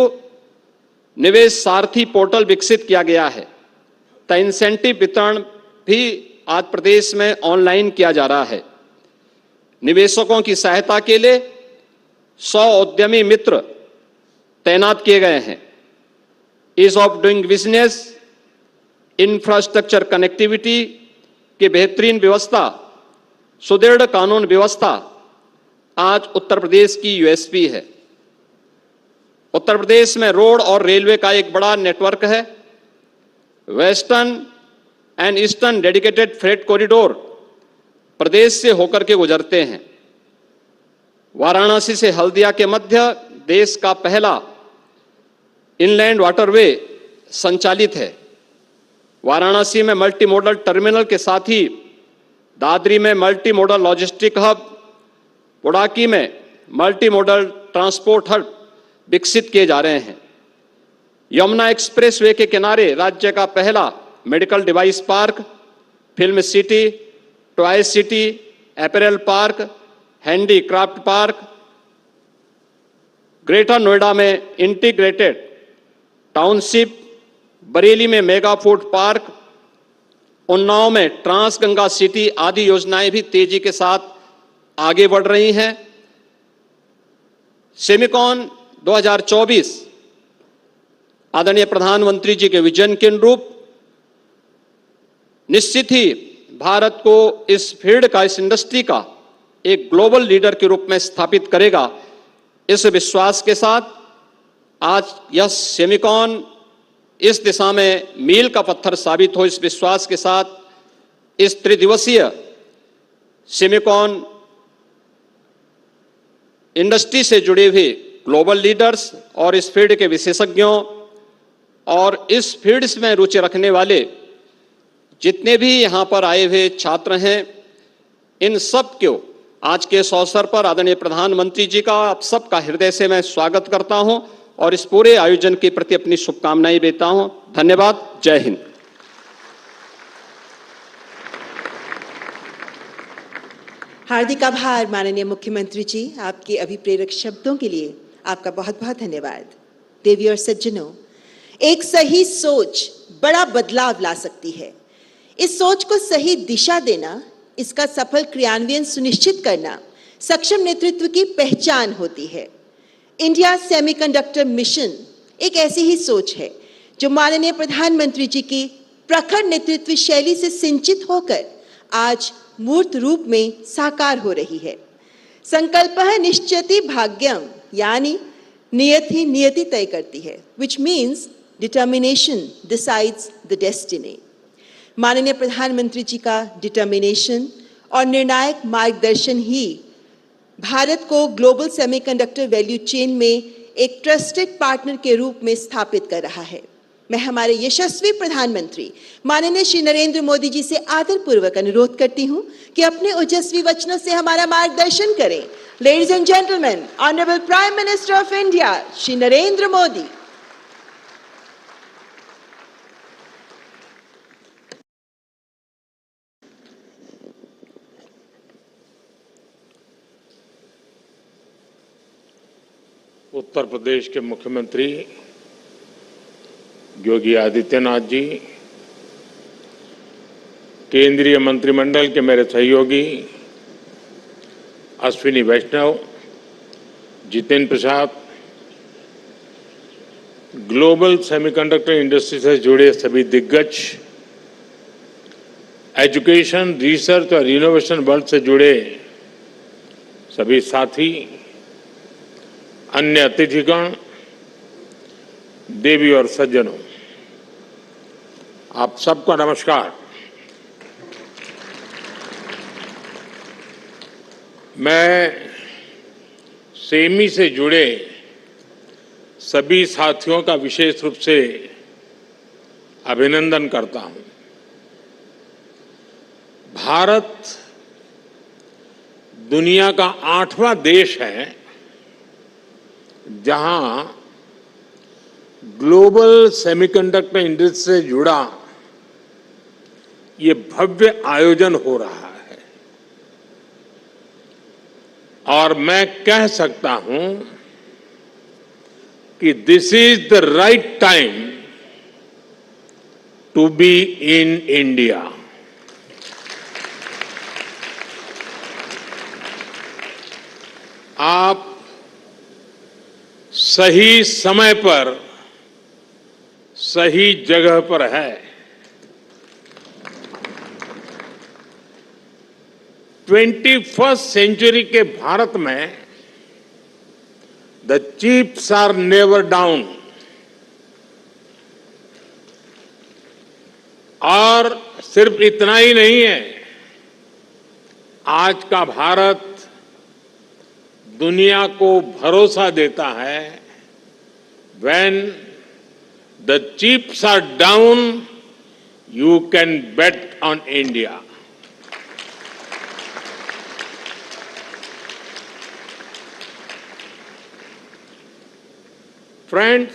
J: निवेश सारथी पोर्टल विकसित किया गया है तथा इंसेंटिव वितरण भी आज प्रदेश में ऑनलाइन किया जा रहा है। निवेशकों की सहायता के लिए 100 उद्यमी मित्र तैनात किए गए हैं। Ease of doing business, infrastructure connectivity की बेहतरीन व्यवस्था, सुदृढ़ कानून व्यवस्था आज उत्तर प्रदेश की यूएसपी है। उत्तर प्रदेश में रोड और रेलवे का एक बड़ा नेटवर्क है। Western and eastern dedicated freight corridor प्रदेश से होकर के गुजरते हैं। वाराणसी से हल्दिया के मध्य देश का पहला इनलैंड वाटरवे संचालित है। वाराणसी में मल्टी मॉडल टर्मिनल के साथ ही दादरी में मल्टी मॉडल लॉजिस्टिक हब, बुडाकी में मल्टी मॉडल ट्रांसपोर्ट हब विकसित किए जा रहे हैं। यमुना एक्सप्रेसवे के किनारे राज्य का पहला medical device park, film city, toy city, apparel park, handicraft park, greater Noida में इंटीग्रेटेड टाउनशिप, बरेली में मेगा फूड पार्क, उन्नाव में ट्रांस गंगा सिटी आदि योजनाएं भी तेजी के साथ आगे बढ़ रही हैं। सेमिकॉन 2024 आदरणीय प्रधानमंत्री जी के विजन के अनुरूप निश्चित ही भारत को इस फील्ड का, इस इंडस्ट्री का एक ग्लोबल लीडर के रूप में स्थापित करेगा। इस विश्वास के साथ आज यह सेमिकॉन इस दिशा में मील का पत्थर साबित हो, इस विश्वास के साथ इस त्रिदिवसीय सेमिकॉन इंडस्ट्री से जुड़े हुए ग्लोबल लीडर्स और इस फील्ड के विशेषज्ञों और इस फील्ड में रुचि रखने वाले जितने भी यहां पर आए हुए छात्र हैं, इन सब को आज के इस अवसर पर आदरणीय प्रधानमंत्री जी का आप सबका हृदय से मैं स्वागत करता हूं और इस पूरे आयोजन के प्रति अपनी शुभकामनाएं देता हूं। धन्यवाद। जय हिंद।
A: हार्दिक आभार माननीय मुख्यमंत्री जी, आपके अभिप्रेरक शब्दों के लिए आपका बहुत बहुत धन्यवाद। देवी और सज्जनों, एक सही सोच बड़ा बदलाव ला सकती है। इस सोच को सही दिशा देना, इसका सफल क्रियान्वयन सुनिश्चित करना सक्षम नेतृत्व की पहचान होती है। इंडिया सेमीकंडक्टर मिशन एक ऐसी ही सोच है जो माननीय प्रधानमंत्री जी की प्रखर नेतृत्व शैली से सिंचित होकर आज मूर्त रूप में साकार हो रही है। संकल्पः निश्चयति भाग्यम, यानी नियत ही नियति तय करती है, which means determination decides the destiny। माननीय प्रधानमंत्री जी का डिटर्मिनेशन और निर्णायक मार्गदर्शन ही भारत को ग्लोबल सेमीकंडक्टर वैल्यू चेन में एक ट्रस्टेड पार्टनर के रूप में स्थापित कर रहा है। मैं हमारे यशस्वी प्रधानमंत्री माननीय श्री नरेंद्र मोदी जी से आदरपूर्वक अनुरोध करती हूं कि अपने ओजस्वी वचनों से हमारा मार्गदर्शन करें। Ladies and gentleman, honourable prime minister of India Shri Narendra Modi.
C: Uttar Pradesh के मुख्यमंत्री योगी आदित्यनाथ जी, केंद्रीय मंत्रिमंडल के मेरे सहयोगी अश्विनी वैष्णव, Jitendra Prasad, global semiconductor industry से जुड़े सभी दिग्गज, एजुकेशन, रिसर्च और इनोवेशन वर्ल्ड से जुड़े सभी साथी, अन्य अतिथिगण, देवी और सज्जनों, आप सबका नमस्कार। मैं सेमी से जुड़े सभी साथियों का विशेष रूप से अभिनंदन करता हूं। भारत दुनिया का 8वां देश है जहां ग्लोबल सेमीकंडक्टर इंडस्ट्री से जुड़ा ये भव्य आयोजन हो रहा है और मैं कह सकता हूं कि this is the right time to be in India. आप सही समय पर सही जगह पर है। 21st सेंचुरी के भारत में the chips are never down और सिर्फ इतना ही नहीं है, आज का भारत दुनिया को भरोसा देता है when the chips are down, you can bet on India। Friends,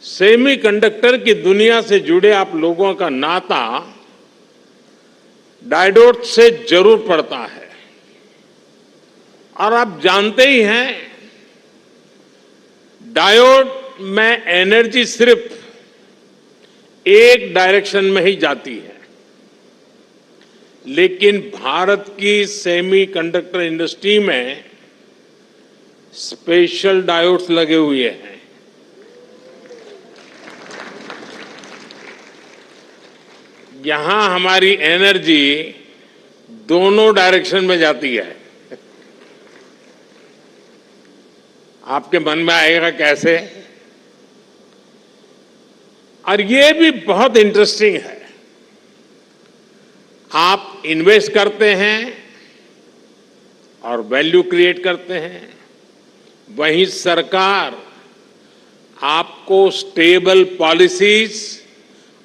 C: semiconductor की दुनिया से जुड़े आप लोगों का नाता डायोड से जरूर पड़ता है और आप जानते ही हैं डायोड में एनर्जी सिर्फ एक डायरेक्शन में ही जाती है, लेकिन भारत की सेमीकंडक्टर इंडस्ट्री में स्पेशल डायोड्स लगे हुए हैं। यहां हमारी एनर्जी दोनों डायरेक्शन में जाती है। आपके मन में आएगा कैसे? और ये भी बहुत इंटरेस्टिंग है। आप इन्वेस्ट करते हैं और वैल्यू क्रिएट करते हैं, वहीं सरकार आपको स्टेबल पॉलिसीज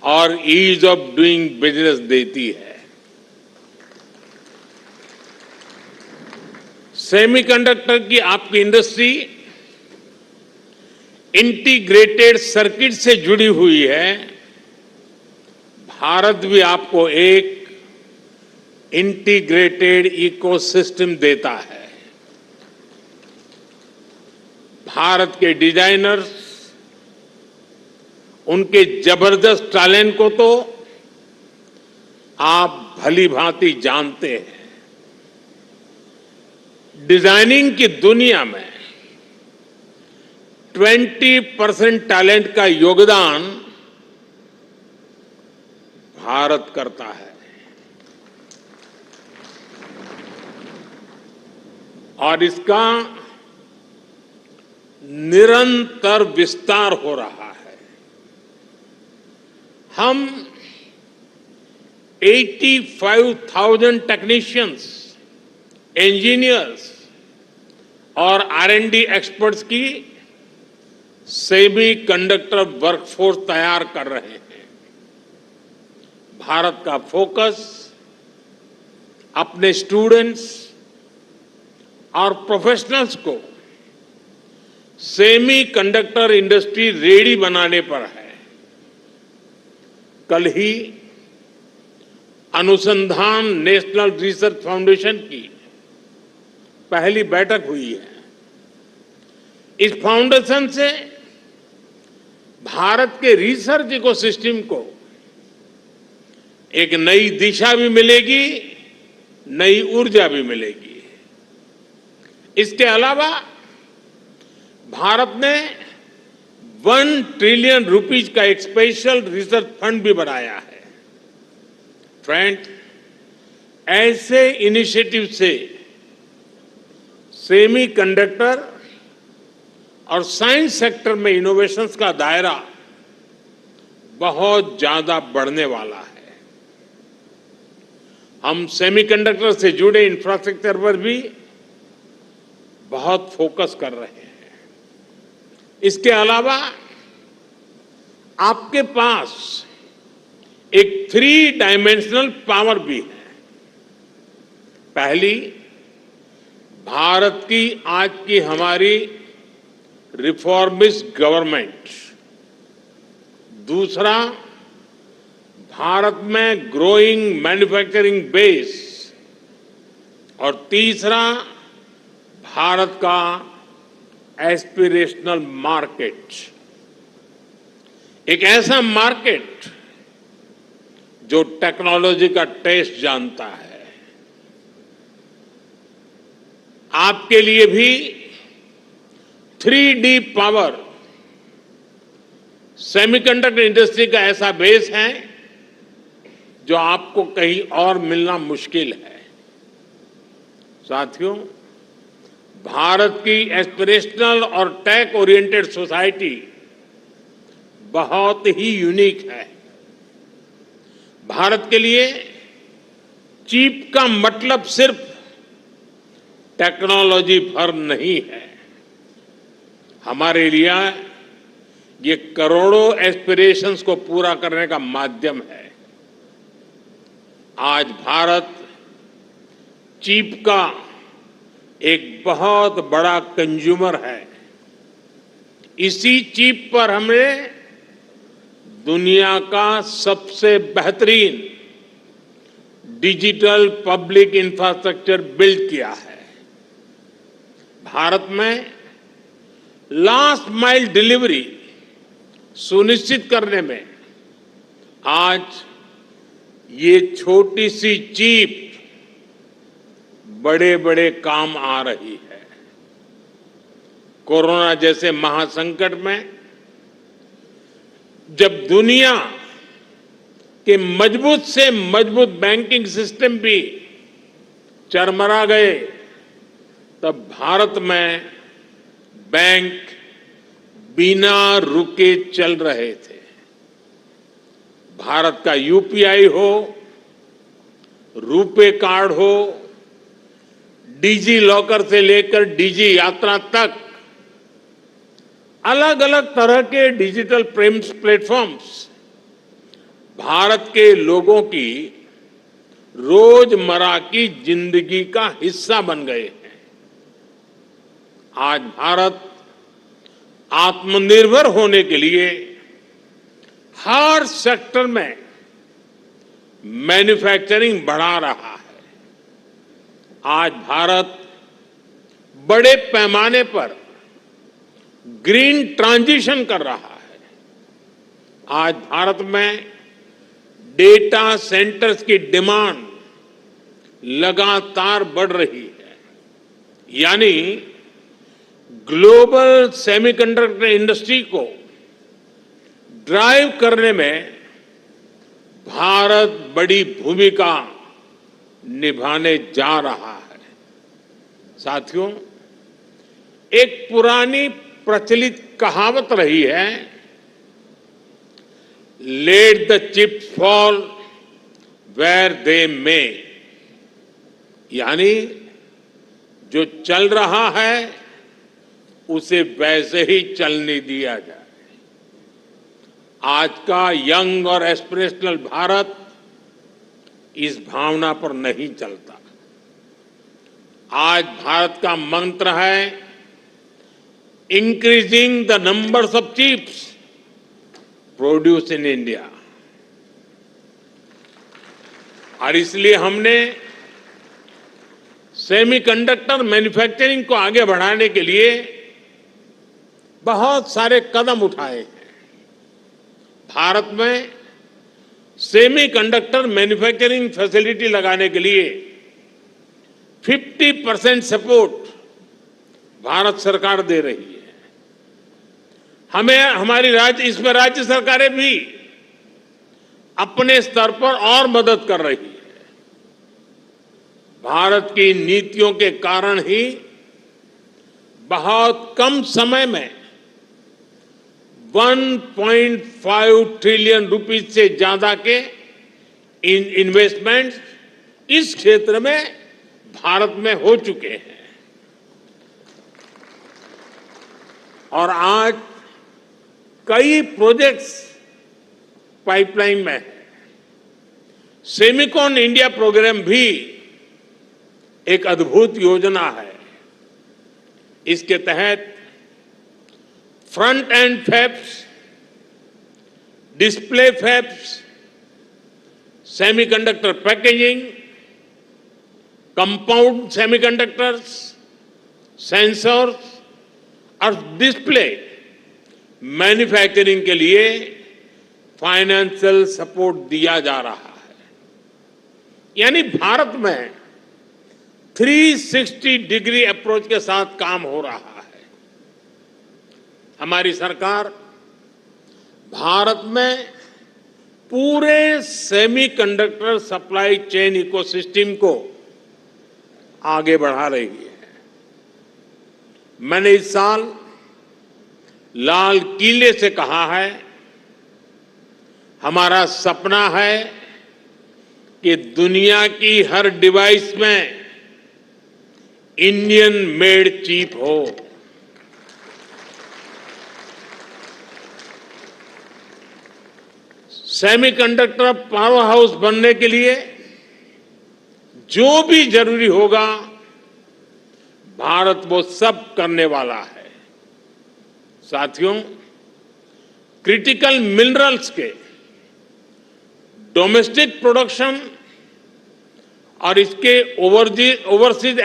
C: और ईज ऑफ डूइंग बिजनेस देती है। सेमीकंडक्टर की आपकी इंडस्ट्री इंटीग्रेटेड सर्किट से जुड़ी हुई है। भारत भी आपको एक इंटीग्रेटेड इकोसिस्टम देता है। भारत के डिजाइनर्स, उनके जबरदस्त टैलेंट को तो आप भली भांति जानते हैं। डिजाइनिंग की दुनिया में 20% टैलेंट का योगदान भारत करता है। और इसका निरंतर विस्तार हो रहा है। हम 85,000 टेक्नीशियंस, इंजीनियर्स और R&D एक्सपर्ट्स की सेमीकंडक्टर वर्कफोर्स तैयार कर रहे हैं। भारत का फोकस अपने स्टूडेंट्स और प्रोफेशनल्स को सेमीकंडक्टर इंडस्ट्री रेडी बनाने पर है। कल ही अनुसंधान नेशनल रिसर्च फाउंडेशन की पहली बैठक हुई है। इस फाउंडेशन से भारत के रिसर्च इकोसिस्टम को एक नई दिशा भी मिलेगी, नई ऊर्जा भी मिलेगी। इसके अलावा भारत ने 1 ट्रिलियन रुपीज का एक स्पेशल रिसर्च फंड भी बनाया है। फ्रेंड, ऐसे इनिशिएटिव से सेमीकंडक्टर और साइंस सेक्टर में इनोवेशंस का दायरा बहुत ज्यादा बढ़ने वाला है। हम सेमीकंडक्टर से जुड़े इंफ्रास्ट्रक्चर पर भी बहुत फोकस कर रहे हैं। इसके अलावा आपके पास एक 3 डायमेंशनल पावर भी है। पहली, भारत की आज की हमारी रिफॉर्मिस्ट गवर्नमेंट। दूसरा, भारत में ग्रोइंग मैन्युफैक्चरिंग बेस। और तीसरा, भारत का एस्पिरेशनल मार्केट। एक ऐसा मार्केट जो टेक्नोलॉजी का टेस्ट जानता है। आपके लिए भी 3D पावर, सेमीकंडक्टर इंडस्ट्री का ऐसा बेस है जो आपको कहीं और मिलना मुश्किल है। साथियों, भारत की एस्पिरेशनल और टेक ओरिएंटेड सोसाइटी बहुत ही यूनिक है। भारत के लिए चिप का मतलब सिर्फ टेक्नोलॉजी भर नहीं है। हमारे लिए ये करोड़ों एस्पिरेशंस को पूरा करने का माध्यम है। आज भारत चिप का एक बहुत बड़ा कंज्यूमर है। इसी चिप पर हमने दुनिया का सबसे बेहतरीन डिजिटल पब्लिक इंफ्रास्ट्रक्चर बिल्ड किया है। भारत में लास्ट माइल डिलीवरी सुनिश्चित करने में आज ये छोटी सी चिप बड़े बड़े काम आ रही है। कोरोना जैसे महासंकट में जब दुनिया के मजबूत से मजबूत बैंकिंग सिस्टम भी चरमरा गए, तब भारत में बैंक बिना रुके चल रहे थे। भारत का यूपीआई हो, रुपे कार्ड हो, डिजी लॉकर से लेकर डिजी यात्रा तक अलग अलग तरह के डिजिटल प्लेटफॉर्म्स भारत के लोगों की रोजमर्रा की जिंदगी का हिस्सा बन गए हैं। आज भारत आत्मनिर्भर होने के लिए हर सेक्टर में मैन्युफैक्चरिंग बढ़ा रहा है। आज भारत बड़े पैमाने पर ग्रीन ट्रांजिशन कर रहा है। आज भारत में डेटा सेंटर्स की डिमांड लगातार बढ़ रही है, यानी ग्लोबल सेमीकंडक्टर इंडस्ट्री को ड्राइव करने में भारत बड़ी भूमिका निभाने जा रहा है। साथियों, एक पुरानी प्रचलित कहावत रही है, let the chips fall where they may, यानी जो चल रहा है उसे वैसे ही चलने दिया जाए। आज का यंग और एस्पिरेशनल भारत इस भावना पर नहीं चलता। आज भारत का मंत्र है increasing the numbers of chips produce in India, और इसलिए हमने सेमीकंडक्टर मैन्युफैक्चरिंग को आगे बढ़ाने के लिए बहुत सारे कदम उठाए हैं। भारत में सेमीकंडक्टर मैन्युफैक्चरिंग फैसिलिटी लगाने के लिए 50% सपोर्ट भारत सरकार दे रही है। हमें हमारी इसमें राज्य सरकारें भी अपने स्तर पर और मदद कर रही है। भारत की नीतियों के कारण ही बहुत कम समय में 1.5 ट्रिलियन रुपीस से ज्यादा के इन्वेस्टमेंट्स इस क्षेत्र में भारत में हो चुके हैं। और आज कई प्रोजेक्ट्स पाइपलाइन में है। सेमिकॉन इंडिया प्रोग्राम भी एक अद्भुत योजना है। इसके तहत front end fabs, display fabs, semiconductor packaging, compound semiconductors, sensors और डिस्प्ले मैन्युफैक्चरिंग के लिए फाइनेंशियल सपोर्ट दिया जा रहा है। यानी भारत में 360 डिग्री अप्रोच के साथ काम हो रहा है। हमारी सरकार भारत में पूरे सेमीकंडक्टर सप्लाई चेन इकोसिस्टम को आगे बढ़ा रही है। मैंने इस साल लाल किले से कहा है, हमारा सपना है कि दुनिया की हर डिवाइस में इंडियन मेड चिप हो। सेमीकंडक्टर पावर हाउस बनने के लिए जो भी जरूरी होगा, भारत वो सब करने वाला है। साथियों, क्रिटिकल मिनरल्स के डोमेस्टिक प्रोडक्शन और इसके ओवरसीज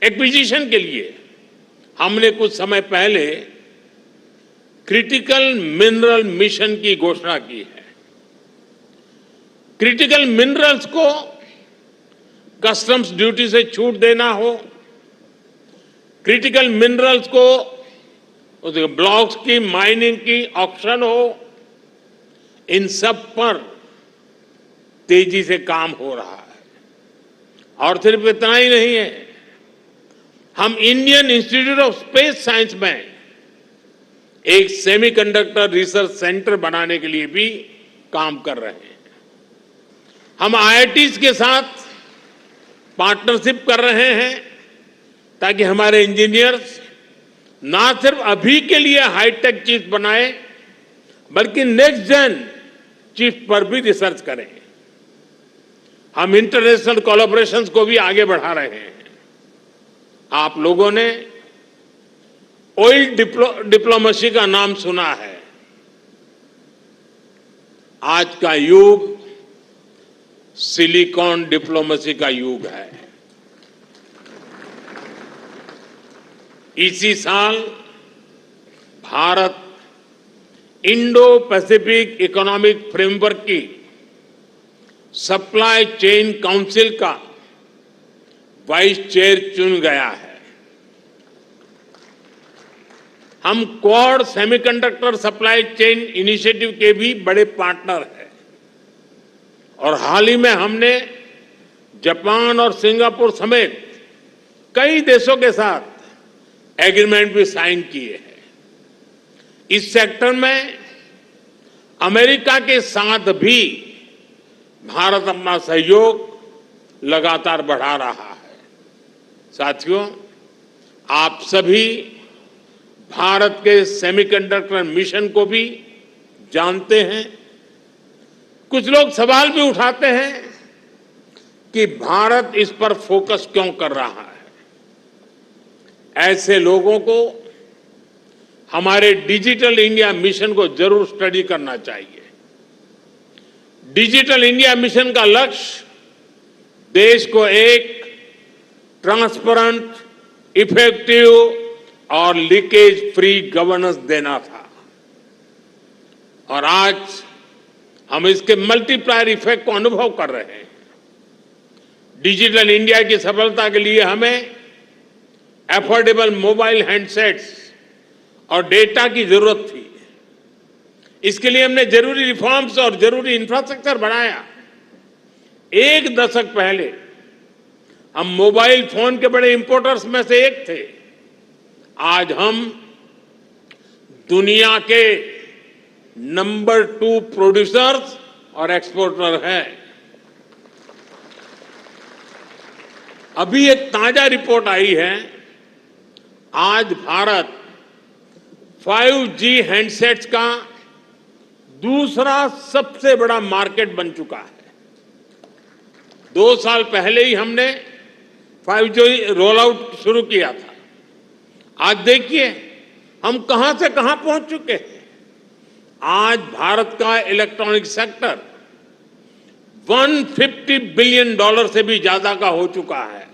C: एक्विजिशन के लिए हमने कुछ समय पहले क्रिटिकल मिनरल मिशन की घोषणा की है। क्रिटिकल मिनरल्स को कस्टम्स ड्यूटी से छूट देना हो, क्रिटिकल मिनरल्स को उसके ब्लॉक्स की, माइनिंग की, ऑक्शन हो, इन सब पर तेजी से काम हो रहा है। और सिर्फ इतना ही नहीं है, हम Indian institute of space science में एक सेमीकंडक्टर रिसर्च सेंटर बनाने के लिए भी काम कर रहे हैं। हम आईआईटीज के साथ पार्टनरशिप कर रहे हैं ताकि हमारे इंजीनियर्स ना सिर्फ अभी के लिए हाईटेक चिप बनाए, बल्कि नेक्स्ट जेन चिप पर भी रिसर्च करें। हम इंटरनेशनल कोलैबोरेशंस को भी आगे बढ़ा रहे हैं। आप लोगों ने ऑयल डिप्लोमेसी का नाम सुना है। आज का युग सिलिकॉन डिप्लोमेसी का युग है। इसी साल Bharat Indo Pacific economic framework की सप्लाई चेन काउंसिल का वाइस चेयर चुन गया है। हम quad semiconductor supply chain initiative के भी बड़े पार्टनर हैं और हाल ही में हमने जापान और सिंगापुर समेत कई देशों के साथ एग्रीमेंट भी साइन किए हैं। इस सेक्टर में अमेरिका के साथ भी भारत अपना सहयोग लगातार बढ़ा रहा है। साथियों, आप सभी भारत के सेमीकंडक्टर मिशन को भी जानते हैं। कुछ लोग सवाल भी उठाते हैं कि भारत इस पर फोकस क्यों कर रहा है। ऐसे लोगों को हमारे डिजिटल इंडिया मिशन को जरूर स्टडी करना चाहिए। डिजिटल इंडिया मिशन का लक्ष्य देश को एक ट्रांसपेरेंट, इफेक्टिव और लीकेज फ्री गवर्नेंस देना था और आज हम इसके मल्टीप्लायर इफेक्ट को अनुभव कर रहे हैं। डिजिटल इंडिया की सफलता के लिए हमें अफोर्डेबल मोबाइल हैंडसेट्स और डेटा की जरूरत थी। इसके लिए हमने जरूरी रिफॉर्म्स और जरूरी इंफ्रास्ट्रक्चर बनाया। एक दशक पहले हम मोबाइल फोन के बड़े इंपोर्टर्स में से एक थे। आज हम दुनिया के नंबर 2 प्रोड्यूसर्स और एक्सपोर्टर हैं। अभी एक ताजा रिपोर्ट आई है, आज भारत 5G हैंडसेट्स का दूसरा सबसे बड़ा मार्केट बन चुका है। 2 साल पहले ही हमने 5G रोल आउट शुरू किया था। आज देखिए हम कहां से कहां पहुंच चुके हैं। आज भारत का इलेक्ट्रॉनिक सेक्टर $150 बिलियन से भी ज्यादा का हो चुका है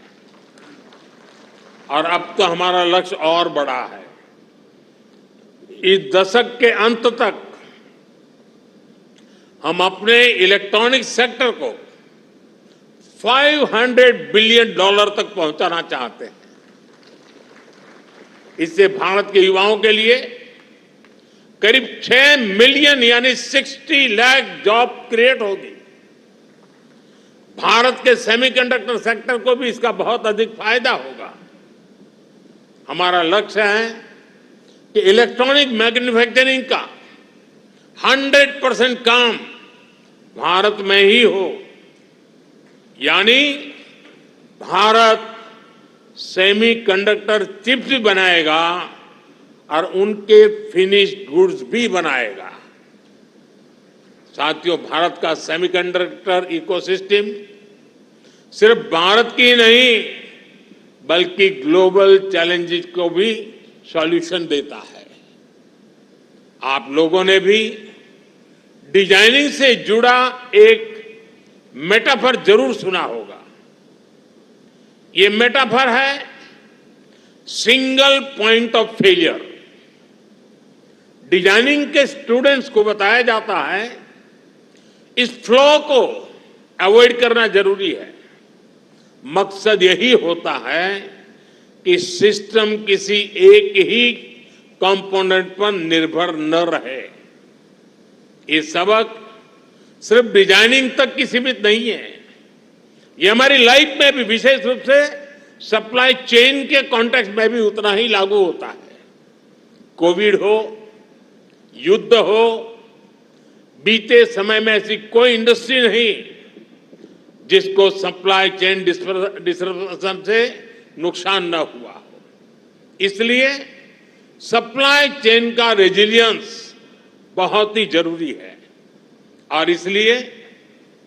C: और अब तो हमारा लक्ष्य और बड़ा है। इस दशक के अंत तक हम अपने इलेक्ट्रॉनिक सेक्टर को $500 बिलियन तक पहुंचाना चाहते हैं। इससे भारत के युवाओं के लिए करीब 6 मिलियन यानी 60 लाख जॉब क्रिएट होगी। भारत के सेमीकंडक्टर सेक्टर को भी इसका बहुत अधिक फायदा होगा। हमारा लक्ष्य है कि इलेक्ट्रॉनिक मैन्युफैक्चरिंग का 100% काम भारत में ही हो, यानी भारत सेमीकंडक्टर चिप्स भी बनाएगा और उनके फिनिश्ड गुड्स भी बनाएगा। साथियों, भारत का सेमीकंडक्टर इकोसिस्टम सिर्फ भारत की नहीं बल्कि ग्लोबल चैलेंजेस को भी सॉल्यूशन देता है। आप लोगों ने भी डिजाइनिंग से जुड़ा एक मेटाफर जरूर सुना होगा। ये मेटाफर है single point of failure. Designing के स्टूडेंट्स को बताया जाता है इस फ्लो को अवॉइड करना जरूरी है। मकसद यही होता है कि सिस्टम किसी एक ही कंपोनेंट पर निर्भर न रहे। ये सबक सिर्फ डिजाइनिंग तक की सीमित नहीं है, ये हमारी लाइफ में भी, विशेष रूप से सप्लाई चेन के कॉन्टेक्स्ट में भी उतना ही लागू होता है। कोविड हो, युद्ध हो, बीते समय में ऐसी कोई इंडस्ट्री नहीं जिसको सप्लाई चेन डिस्ट्रप्शन से नुकसान न हुआ हो। इसलिए सप्लाई चेन का रेजिलियंस बहुत ही जरूरी है और इसलिए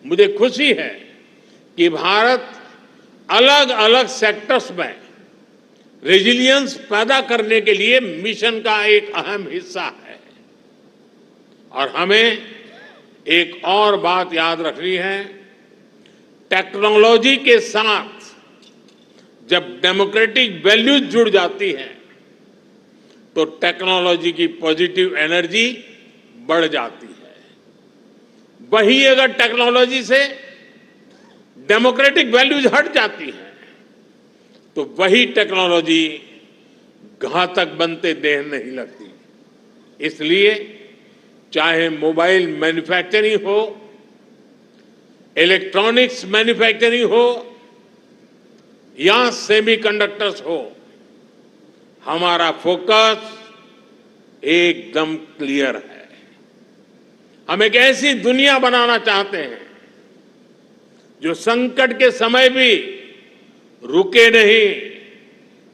C: मुझे खुशी है कि भारत अलग अलग सेक्टर्स में रेजिलियंस पैदा करने के लिए मिशन का एक अहम हिस्सा है। और हमें एक और बात याद रखनी है, टेक्नोलॉजी के साथ जब डेमोक्रेटिक वैल्यूज जुड़ जाती हैं तो टेक्नोलॉजी की पॉजिटिव एनर्जी बढ़ जाती है। वही अगर टेक्नोलॉजी से डेमोक्रेटिक वैल्यूज हट जाती हैं तो वही टेक्नोलॉजी घातक बनते देर नहीं लगती। इसलिए चाहे मोबाइल मैन्युफैक्चरिंग हो, इलेक्ट्रॉनिक्स मैन्युफैक्चरिंग हो या सेमीकंडक्टर्स हो, हमारा फोकस एकदम क्लियर है। हम एक ऐसी दुनिया बनाना चाहते हैं जो संकट के समय भी रुके नहीं,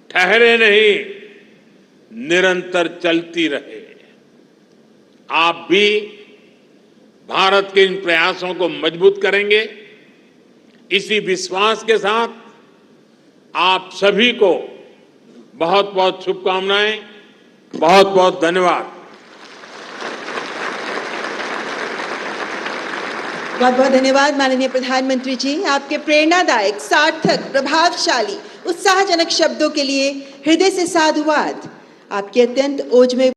C: ठहरे नहीं, निरंतर चलती रहे। आप भी भारत के इन प्रयासों को मजबूत करेंगे, इसी विश्वास के साथ आप सभी को बहुत बहुत शुभकामनाएं, बहुत बहुत धन्यवाद।
A: बहुत बहुत धन्यवाद माननीय प्रधानमंत्री जी, आपके प्रेरणादायक, सार्थक, प्रभावशाली, उत्साहजनक शब्दों के लिए हृदय से साधुवाद। आपकी अत्यंत ओजमय